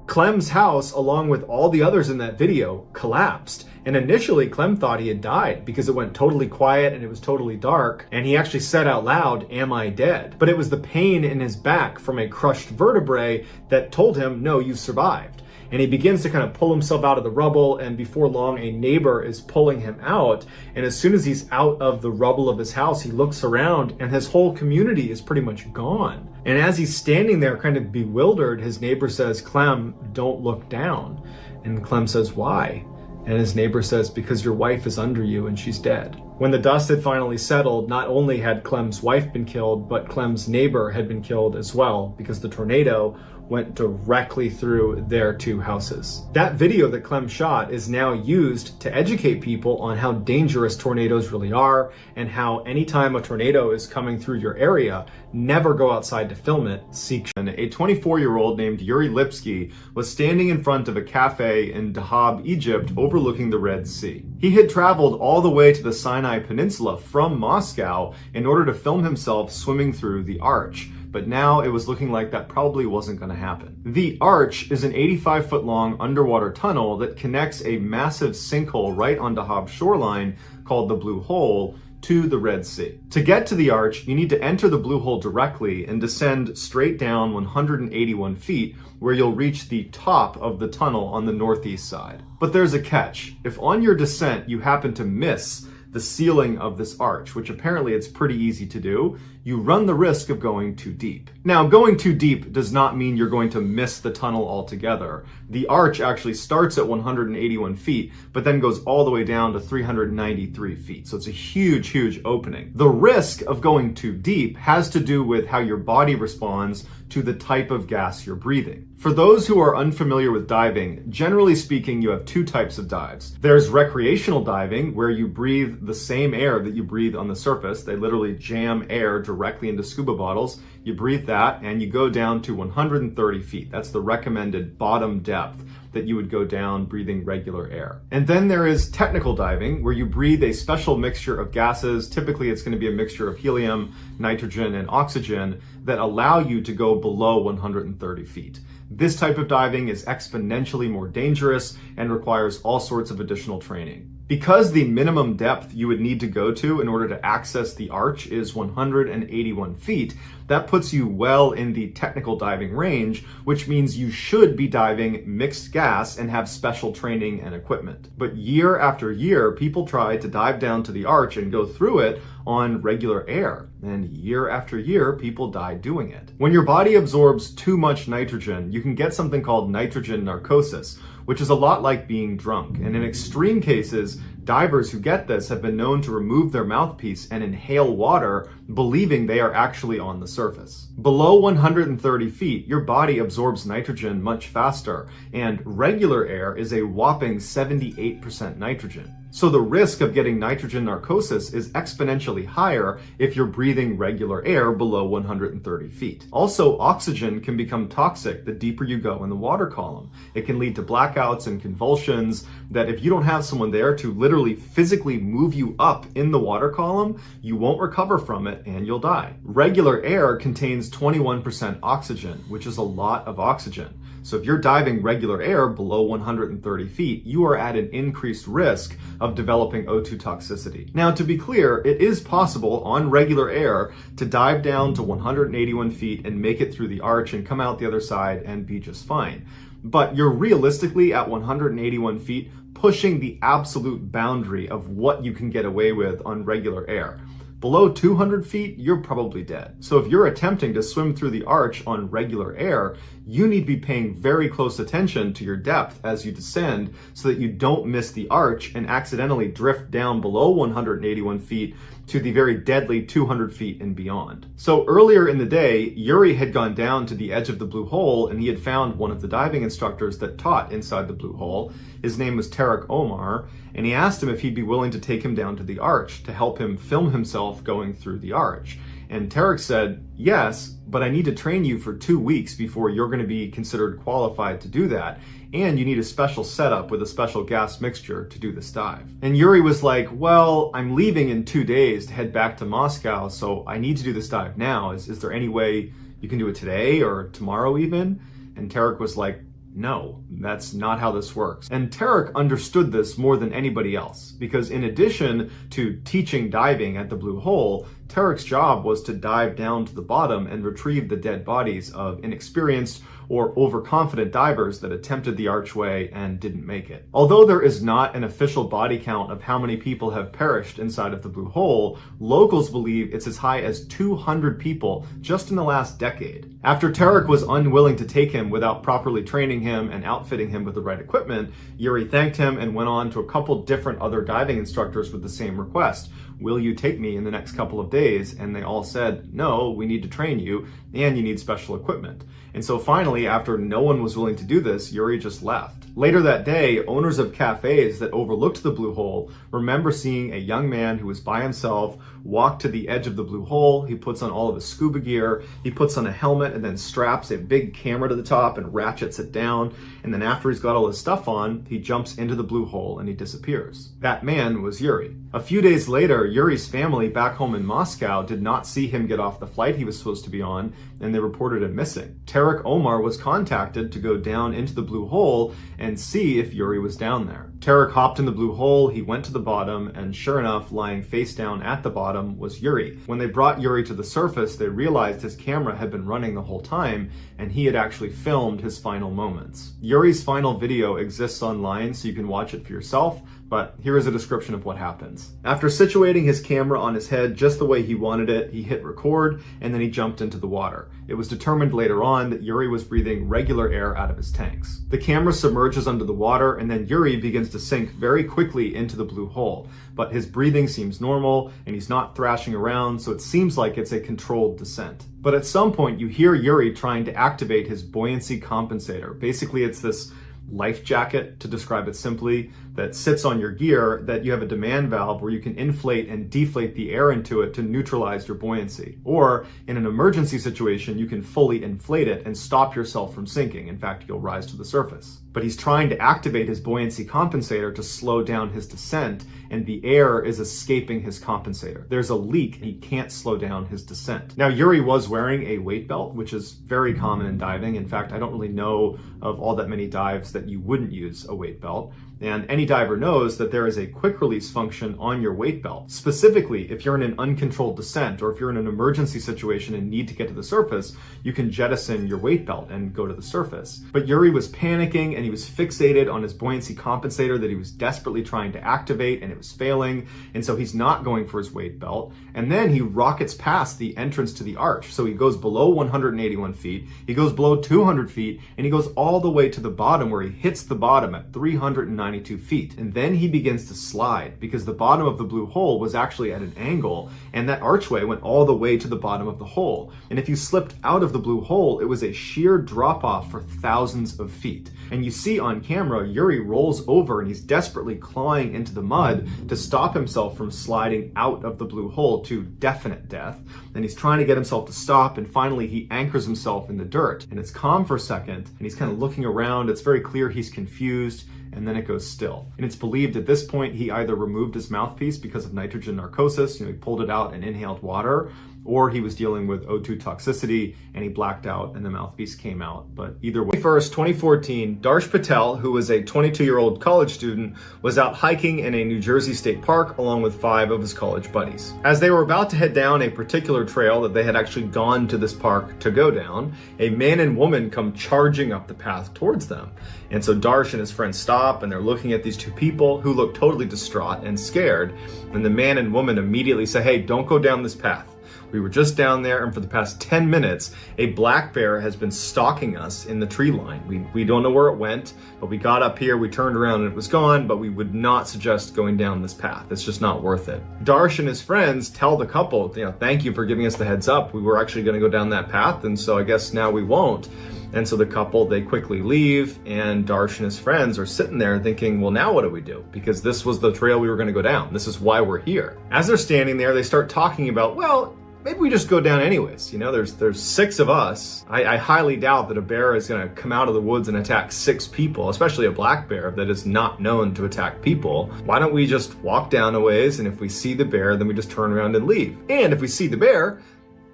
Clem's house, along with all the others in that video, collapsed, And initially, Clem thought he had died because it went totally quiet and it was totally dark. And he actually said out loud, "Am I dead?" But it was the pain in his back from a crushed vertebrae that told him, "No, you survived." And he begins to kind of pull himself out of the rubble, and before long, a neighbor is pulling him out. And as soon as he's out of the rubble of his house, he looks around and his whole community is pretty much gone. And as he's standing there kind of bewildered, his neighbor says, "Clem, don't look down." And Clem says, "Why?" And his neighbor says, "Because your wife is under you and she's dead." When the dust had finally settled, not only had Clem's wife been killed, but Clem's neighbor had been killed as well, because the tornado went directly through their two houses. That video that Clem shot is now used to educate people on how dangerous tornadoes really are, and how anytime a tornado is coming through your area, never go outside to film it. Seek. A 24-year-old named Yuri Lipsky was standing in front of a cafe in Dahab, Egypt, overlooking the Red Sea. He had traveled all the way to the Sinai Peninsula from Moscow in order to film himself swimming through the Arch. But now it was looking like that probably wasn't going to happen. The Arch is an 85-foot-long underwater tunnel that connects a massive sinkhole right on Dahab's shoreline called the Blue Hole to the Red Sea. To get to the Arch, you need to enter the Blue Hole directly and descend straight down 181 feet, where you'll reach the top of the tunnel on the northeast side. But there's a catch. If on your descent you happen to miss the ceiling of this arch, which apparently it's pretty easy to do, you run the risk of going too deep. Now, going too deep does not mean you're going to miss the tunnel altogether. The arch actually starts at 181 feet, but then goes all the way down to 393 feet. So it's a huge, huge opening. The risk of going too deep has to do with how your body responds to the type of gas you're breathing. For those who are unfamiliar with diving, generally speaking, you have two types of dives. There's recreational diving, where you breathe the same air that you breathe on the surface. They literally jam air directly into scuba bottles. You breathe that and you go down to 130 feet. That's the recommended bottom depth that you would go down breathing regular air. And then there is technical diving, where you breathe a special mixture of gases. Typically, it's going to be a mixture of helium, nitrogen, and oxygen that allow you to go below 130 feet. This type of diving is exponentially more dangerous and requires all sorts of additional training. Because the minimum depth you would need to go to in order to access the arch is 181 feet, that puts you well in the technical diving range, which means you should be diving mixed gas and have special training and equipment. But year after year, people try to dive down to the arch and go through it on regular air. And year after year, people die doing it. When your body absorbs too much nitrogen, you can get something called nitrogen narcosis, which is a lot like being drunk. And in extreme cases, divers who get this have been known to remove their mouthpiece and inhale water, believing they are actually on the surface. Below 130 feet, your body absorbs nitrogen much faster, and regular air is a whopping 78% nitrogen. So the risk of getting nitrogen narcosis is exponentially higher if you're breathing regular air below 130 feet. Also, oxygen can become toxic the deeper you go in the water column. It can lead to blackouts and convulsions that, if you don't have someone there to literally physically move you up in the water column, you won't recover from it and you'll die. Regular air contains 21% oxygen, which is a lot of oxygen. So if you're diving regular air below 130 feet, you are at an increased risk of developing O2 toxicity. Now, to be clear, it is possible on regular air to dive down to 181 feet and make it through the arch and come out the other side and be just fine. But you're realistically at 181 feet pushing the absolute boundary of what you can get away with on regular air. Below 200 feet, you're probably dead. So if you're attempting to swim through the arch on regular air, you need to be paying very close attention to your depth as you descend so that you don't miss the arch and accidentally drift down below 181 feet to the very deadly 200 feet and beyond. So earlier in the day, Yuri had gone down to the edge of the Blue Hole and he had found one of the diving instructors that taught inside the Blue Hole. His name was Tarek Omar, and he asked him if he'd be willing to take him down to the arch to help him film himself going through the arch. And Tarek said, "Yes, but I need to train you for 2 weeks before you're going to be considered qualified to do that. And you need a special setup with a special gas mixture to do this dive." And Yuri was like, "Well, I'm leaving in 2 days to head back to Moscow, so I need to do this dive now. Is there any way you can do it today or tomorrow even?" And Tarek was like, No, that's not how this works. And Tarek understood this more than anybody else, because in addition to teaching diving at the Blue Hole, Tarek's job was to dive down to the bottom and retrieve the dead bodies of inexperienced or overconfident divers that attempted the archway and didn't make it. Although there is not an official body count of how many people have perished inside of the Blue Hole, locals believe it's as high as 200 people just in the last decade. After Tarek was unwilling to take him without properly training him and outfitting him with the right equipment, Yuri thanked him and went on to a couple different other diving instructors with the same request. Will you take me in the next couple of days? And they all said, no, we need to train you and you need special equipment. And so finally, after no one was willing to do this, Yuri just left. Later that day, owners of cafes that overlooked the Blue Hole remember seeing a young man who was by himself walk to the edge of the Blue Hole. He puts on all of his scuba gear, he puts on a helmet and then straps a big camera to the top and ratchets it down. And then after he's got all his stuff on, he jumps into the Blue Hole and he disappears. That man was Yuri. A few days later, Yuri's family back home in Moscow did not see him get off the flight he was supposed to be on, and they reported him missing. Tarek Omar was contacted to go down into the Blue Hole and see if Yuri was down there. Tarek hopped in the Blue Hole, he went to the bottom, and sure enough, lying face down at the bottom was Yuri. When they brought Yuri to the surface, they realized his camera had been running the whole time, and he had actually filmed his final moments. Yuri's final video exists online, so you can watch it for yourself, but here is a description of what happens. After situating his camera on his head just the way he wanted it, he hit record, and then he jumped into the water. It was determined later on that Yuri was breathing regular air out of his tanks. The camera submerges under the water, and then Yuri begins to sink very quickly into the Blue Hole. But his breathing seems normal, and he's not thrashing around, so it seems like it's a controlled descent. But at some point, you hear Yuri trying to activate his buoyancy compensator. Basically, it's this life jacket, to describe it simply, that sits on your gear that you have a demand valve where you can inflate and deflate the air into it to neutralize your buoyancy. Or in an emergency situation, you can fully inflate it and stop yourself from sinking. In fact, you'll rise to the surface. But he's trying to activate his buoyancy compensator to slow down his descent, and the air is escaping his compensator. There's a leak, and he can't slow down his descent. Now, Yuri was wearing a weight belt, which is very common in diving. In fact, I don't really know of all that many dives that you wouldn't use a weight belt. And any diver knows that there is a quick release function on your weight belt. Specifically, if you're in an uncontrolled descent or if you're in an emergency situation and need to get to the surface, you can jettison your weight belt and go to the surface. But Yuri was panicking and he was fixated on his buoyancy compensator that he was desperately trying to activate, and it was failing. And so he's not going for his weight belt. And then he rockets past the entrance to the arch. So he goes below 181 feet, he goes below 200 feet, and he goes all the way to the bottom where he hits the bottom at 392 feet. And then he begins to slide because the bottom of the Blue Hole was actually at an angle, and that archway went all the way to the bottom of the hole. And if you slipped out of the Blue Hole, it was a sheer drop off for thousands of feet. And you see on camera, Yuri rolls over and he's desperately clawing into the mud to stop himself from sliding out of the Blue Hole to definite death. And he's trying to get himself to stop, and finally he anchors himself in the dirt. And it's calm for a second, and he's kind of looking around. It's very clear he's confused, and then it goes still. And it's believed at this point he either removed his mouthpiece because of nitrogen narcosis, he pulled it out and inhaled water, or he was dealing with O2 toxicity and he blacked out and the mouthpiece came out. But either way. 1st, 2014, Darsh Patel, who was a 22-year-old college student, was out hiking in a New Jersey state park along with 5 of his college buddies. As they were about to head down a particular trail that they had actually gone to this park to go down, a man and woman come charging up the path towards them. And so Darsh and his friends stop and they're looking at these 2 people who look totally distraught and scared. And the man and woman immediately say, "Hey, don't go down this path. We were just down there, and for the past 10 minutes, a black bear has been stalking us in the tree line. We don't know where it went, but we got up here, we turned around and it was gone, but we would not suggest going down this path. It's just not worth it." Darsh and his friends tell the couple, "Thank you for giving us the heads up. We were actually going to go down that path, and so I guess now we won't." And so the couple, they quickly leave, and Darsh and his friends are sitting there thinking, well, now what do we do? Because this was the trail we were going to go down. This is why we're here. As they're standing there, they start talking about, well, maybe we just go down anyways. There's 6 of us. I highly doubt that a bear is going to come out of the woods and attack 6 people, especially a black bear that is not known to attack people. Why don't we just walk down a ways, and if we see the bear, then we just turn around and leave. And if we see the bear,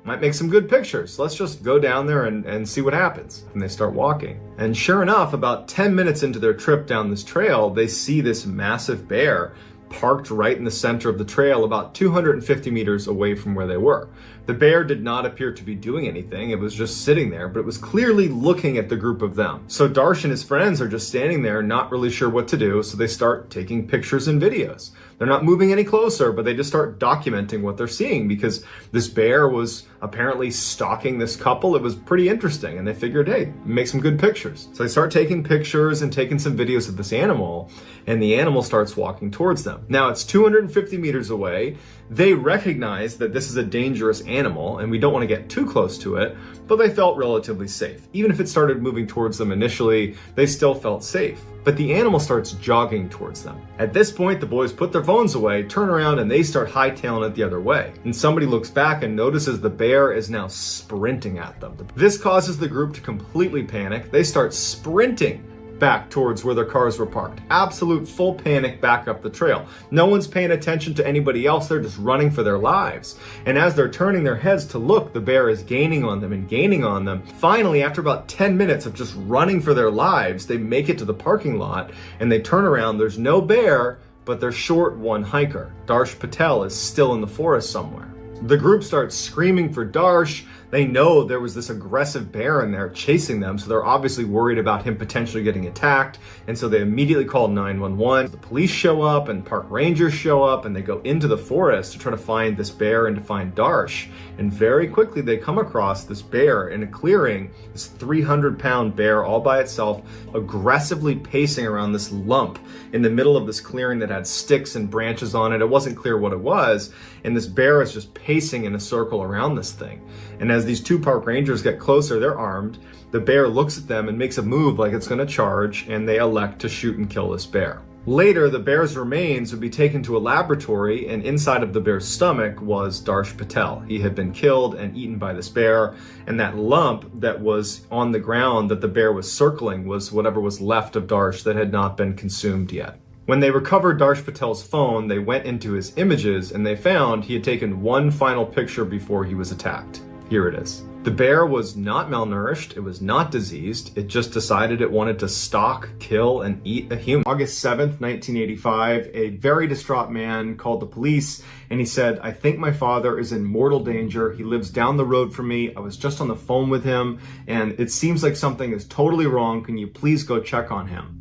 might make some good pictures. Let's just go down there and see what happens. And they start walking. And sure enough, about 10 minutes into their trip down this trail, they see this massive bear parked right in the center of the trail about 250 meters away from where they were. The bear did not appear to be doing anything. It was just sitting there, but it was clearly looking at the group of them. So Darsh and his friends are just standing there, not really sure what to do, so they start taking pictures and videos. They're not moving any closer, but they just start documenting what they're seeing because this bear was apparently stalking this couple. It was pretty interesting, and they figured, hey, make some good pictures. So they start taking pictures and taking some videos of this animal, and the animal starts walking towards them. Now it's 250 meters away. They recognize that this is a dangerous animal and we don't want to get too close to it, but they felt relatively safe. Even if it started moving towards them initially, they still felt safe. But the animal starts jogging towards them. At this point, the boys put their phones away, turn around, and they start hightailing it the other way. And somebody looks back and notices the bear is now sprinting at them. This causes the group to completely panic. They start sprinting back towards where their cars were parked. Absolute full panic back up the trail. No one's paying attention to anybody else. They're just running for their lives. And as they're turning their heads to look, the bear is gaining on them and gaining on them. Finally, after about 10 minutes of just running for their lives, they make it to the parking lot and they turn around. There's no bear, but their short one hiker, Darsh Patel, is still in the forest somewhere. The group starts screaming for Darsh. They know there was this aggressive bear in there chasing them, so they're obviously worried about him potentially getting attacked, and so they immediately call 911. The police show up and park rangers show up, and they go into the forest to try to find this bear and to find Darsh. And very quickly they come across this bear in a clearing, this 300-pound bear all by itself, aggressively pacing around this lump in the middle of this clearing that had sticks and branches on it. It wasn't clear what it was, and this bear is just pacing in a circle around this thing. And as these two park rangers get closer, they're armed. The bear looks at them and makes a move like it's going to charge, and they elect to shoot and kill this bear. Later, the bear's remains would be taken to a laboratory, and inside of the bear's stomach was Darsh Patel. He had been killed and eaten by this bear, and that lump that was on the ground that the bear was circling was whatever was left of Darsh that had not been consumed yet. When they recovered Darsh Patel's phone, they went into his images and they found he had taken one final picture before he was attacked. Here it is. The bear was not malnourished, it was not diseased, it just decided it wanted to stalk, kill, and eat a human. August 7th, 1985, a very distraught man called the police and he said, "I think my father is in mortal danger. He lives down the road from me. I was just on the phone with him and it seems like something is totally wrong. Can you please go check on him?"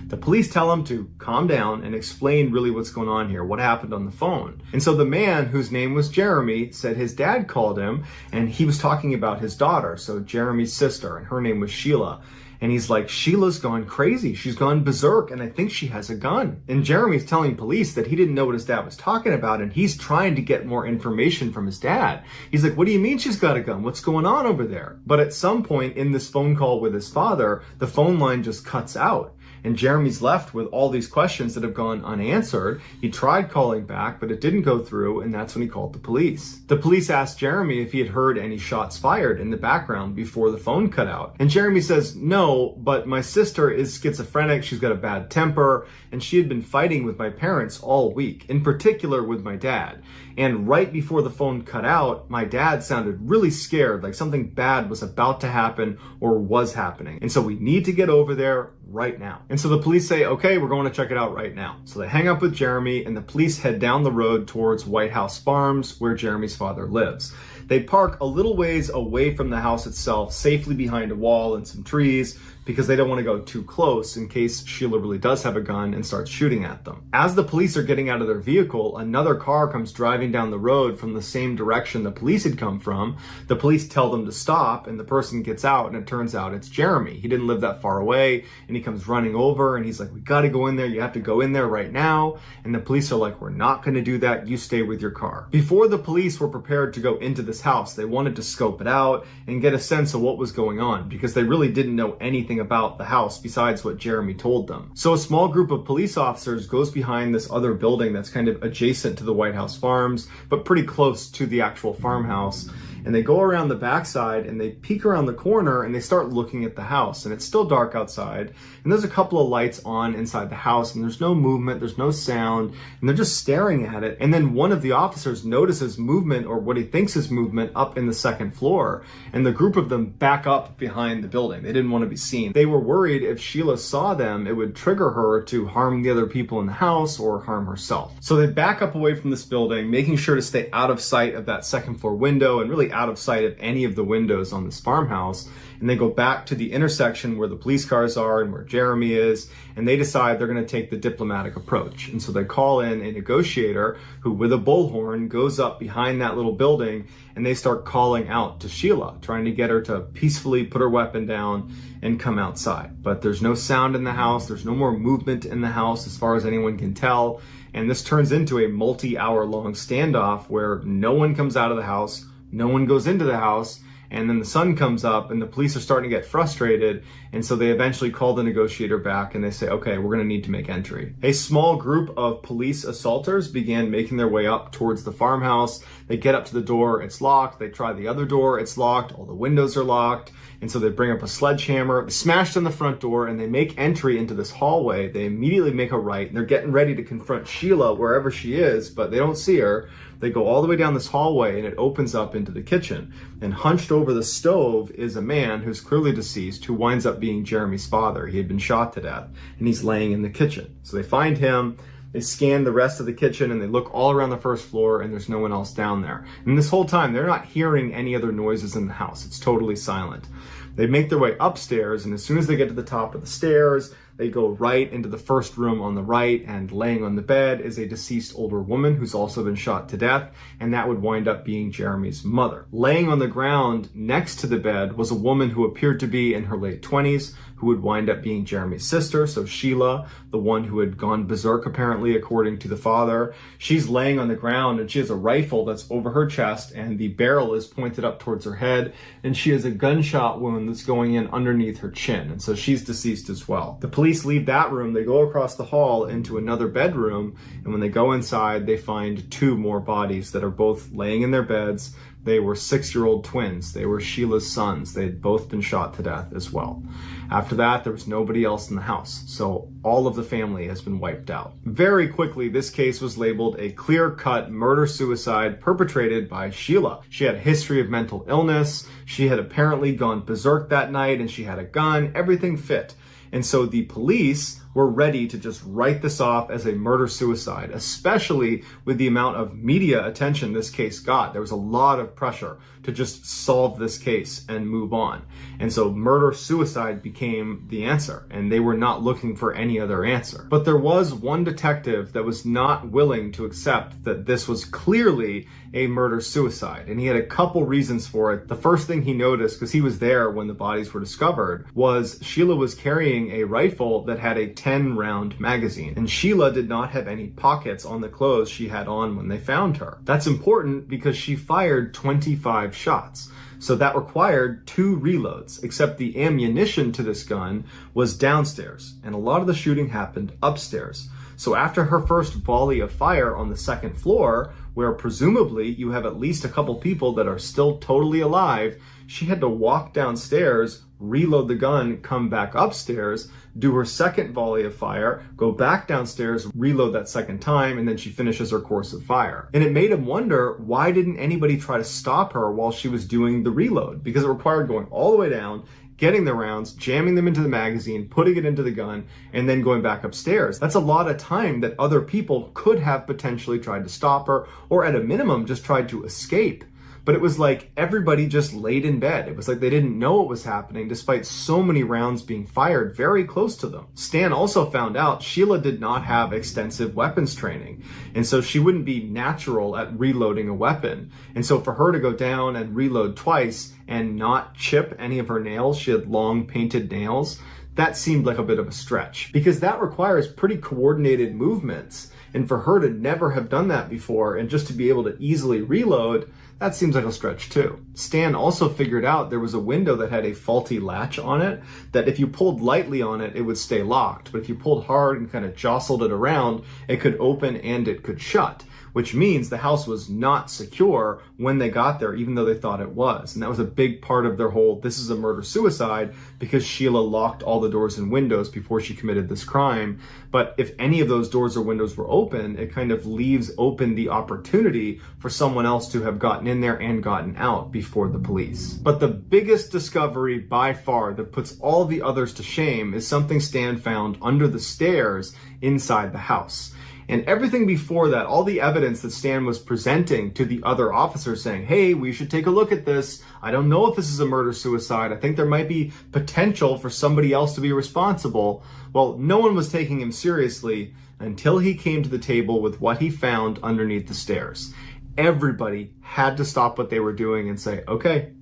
The police tell him to calm down and explain really what's going on here, what happened on the phone. And so the man, whose name was Jeremy, said his dad called him and he was talking about his daughter, so Jeremy's sister, and her name was Sheila. And he's like, "Sheila's gone crazy. She's gone berserk and I think she has a gun." And Jeremy's telling police that he didn't know what his dad was talking about and he's trying to get more information from his dad. He's like, "What do you mean she's got a gun? What's going on over there?" But at some point in this phone call with his father, the phone line just cuts out. And Jeremy's left with all these questions that have gone unanswered. He tried calling back, but it didn't go through, and that's when he called the police. The police asked Jeremy if he had heard any shots fired in the background before the phone cut out. And Jeremy says, "No, but my sister is schizophrenic, she's got a bad temper, and she had been fighting with my parents all week, in particular with my dad. And right before the phone cut out, my dad sounded really scared, like something bad was about to happen or was happening. And so we need to get over there right now." And so the police say, "Okay, we're going to check it out right now." So they hang up with Jeremy and the police head down the road towards White House Farms, where Jeremy's father lives. They park a little ways away from the house itself, safely behind a wall and some trees, because they don't want to go too close in case Sheila really does have a gun and starts shooting at them. As the police are getting out of their vehicle, another car comes driving down the road from the same direction the police had come from. The police tell them to stop and the person gets out and it turns out it's Jeremy. He didn't live that far away and he comes running over and he's like, "We got to go in there. You have to go in there right now." And the police are like, "We're not going to do that. You stay with your car." Before the police were prepared to go into this house, they wanted to scope it out and get a sense of what was going on because they really didn't know anything about the house besides what Jeremy told them. So a small group of police officers goes behind this other building that's kind of adjacent to the White House Farms, but pretty close to the actual farmhouse. And they go around the backside and they peek around the corner and they start looking at the house. And it's still dark outside. And there's a couple of lights on inside the house and there's no movement, there's no sound, and they're just staring at it. And then one of the officers notices movement, or what he thinks is movement, up in the second floor. And the group of them back up behind the building. They didn't want to be seen. They were worried if Sheila saw them, it would trigger her to harm the other people in the house or harm herself. So they back up away from this building, making sure to stay out of sight of that second floor window and really out of sight of any of the windows on this farmhouse. And they go back to the intersection where the police cars are and where Jeremy is, and they decide they're going to take the diplomatic approach. And so they call in a negotiator who, with a bullhorn, goes up behind that little building, and they start calling out to Sheila, trying to get her to peacefully put her weapon down and come outside. But there's no sound in the house, there's no more movement in the house as far as anyone can tell, and this turns into a multi-hour long standoff where no one comes out of the house, no one goes into the house, and then the sun comes up and the police are starting to get frustrated. And so they eventually call the negotiator back and they say, okay, we're going to need to make entry. A small group of police assaulters began making their way up towards the farmhouse. They get up to the door, it's locked. They try the other door, it's locked. All the windows are locked. And so they bring up a sledgehammer, smash on the front door, and they make entry into this hallway. They immediately make a right, and they're getting ready to confront Sheila wherever she is, but they don't see her. They go all the way down this hallway and it opens up into the kitchen. And hunched over the stove is a man who's clearly deceased, who winds up being Jeremy's father. He had been shot to death and he's laying in the kitchen. So they find him, they scan the rest of the kitchen, and they look all around the first floor and there's no one else down there. And this whole time they're not hearing any other noises in the house. It's totally silent. They make their way upstairs, and as soon as they get to the top of the stairs, they go right into the first room on the right, and laying on the bed is a deceased older woman who's also been shot to death, and that would wind up being Jeremy's mother. Laying on the ground next to the bed was a woman who appeared to be in her late 20s, who would wind up being Jeremy's sister, so Sheila, the one who had gone berserk apparently according to the father. She's laying on the ground and she has a rifle that's over her chest and the barrel is pointed up towards her head, and she has a gunshot wound that's going in underneath her chin, and so she's deceased as well. The police leave that room, they go across the hall into another bedroom, and when they go inside they find two more bodies that are both laying in their beds. They were 6-year-old twins. They were Sheila's sons. They had both been shot to death as well. After that, there was nobody else in the house, so all of the family has been wiped out. Very quickly, this case was labeled a clear-cut murder-suicide perpetrated by Sheila. She had a history of mental illness. She had apparently gone berserk that night, and she had a gun. Everything fit. And so the police were ready to just write this off as a murder-suicide, especially with the amount of media attention this case got. There was a lot of pressure to just solve this case and move on. And so murder-suicide became the answer, and they were not looking for any other answer. But there was one detective that was not willing to accept that this was clearly a murder-suicide, and he had a couple reasons for it. The first thing he noticed, because he was there when the bodies were discovered, was Sheila was carrying a rifle that had a 10-round magazine, and Sheila did not have any pockets on the clothes she had on when they found her. That's important because she fired 25 shots. So that required 2 reloads, except the ammunition to this gun was downstairs, and a lot of the shooting happened upstairs. So after her first volley of fire on the second floor, where presumably you have at least a couple people that are still totally alive, she had to walk downstairs, reload the gun, come back upstairs, do her second volley of fire, go back downstairs, reload that second time, and then she finishes her course of fire. And it made him wonder, why didn't anybody try to stop her while she was doing the reload? Because it required going all the way down, getting the rounds, jamming them into the magazine, putting it into the gun, and then going back upstairs. That's a lot of time that other people could have potentially tried to stop her, or at a minimum just tried to escape. But it was like everybody just laid in bed. It was like they didn't know what was happening despite so many rounds being fired very close to them. Stan also found out Sheila did not have extensive weapons training, and so she wouldn't be natural at reloading a weapon. And so for her to go down and reload twice and not chip any of her nails, she had long painted nails, that seemed like a bit of a stretch, because that requires pretty coordinated movements. And for her to never have done that before and just to be able to easily reload, that seems like a stretch too. Stan also figured out there was a window that had a faulty latch on it, that if you pulled lightly on it, it would stay locked. But if you pulled hard and kind of jostled it around, it could open and it could shut, which means the house was not secure when they got there, even though they thought it was. And that was a big part of their whole, this is a murder-suicide, because Sheila locked all the doors and windows before she committed this crime. But if any of those doors or windows were open, it kind of leaves open the opportunity for someone else to have gotten in there and gotten out before the police. But the biggest discovery by far that puts all the others to shame is something Stan found under the stairs inside the house. And everything before that, all the evidence that Stan was presenting to the other officers saying, hey, we should take a look at this. I don't know if this is a murder-suicide. I think there might be potential for somebody else to be responsible. Well, no one was taking him seriously until he came to the table with what he found underneath the stairs. Everybody had to stop what they were doing and say, okay,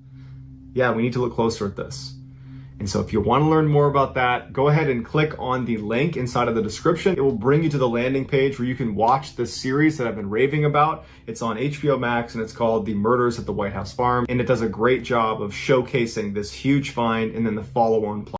yeah, we need to look closer at this. And so if you want to learn more about that, go ahead and click on the link inside of the description. It will bring you to the landing page where you can watch this series that I've been raving about. It's on HBO Max and it's called The Murders at the White House Farm. And it does a great job of showcasing this huge find and then the follow-on plot.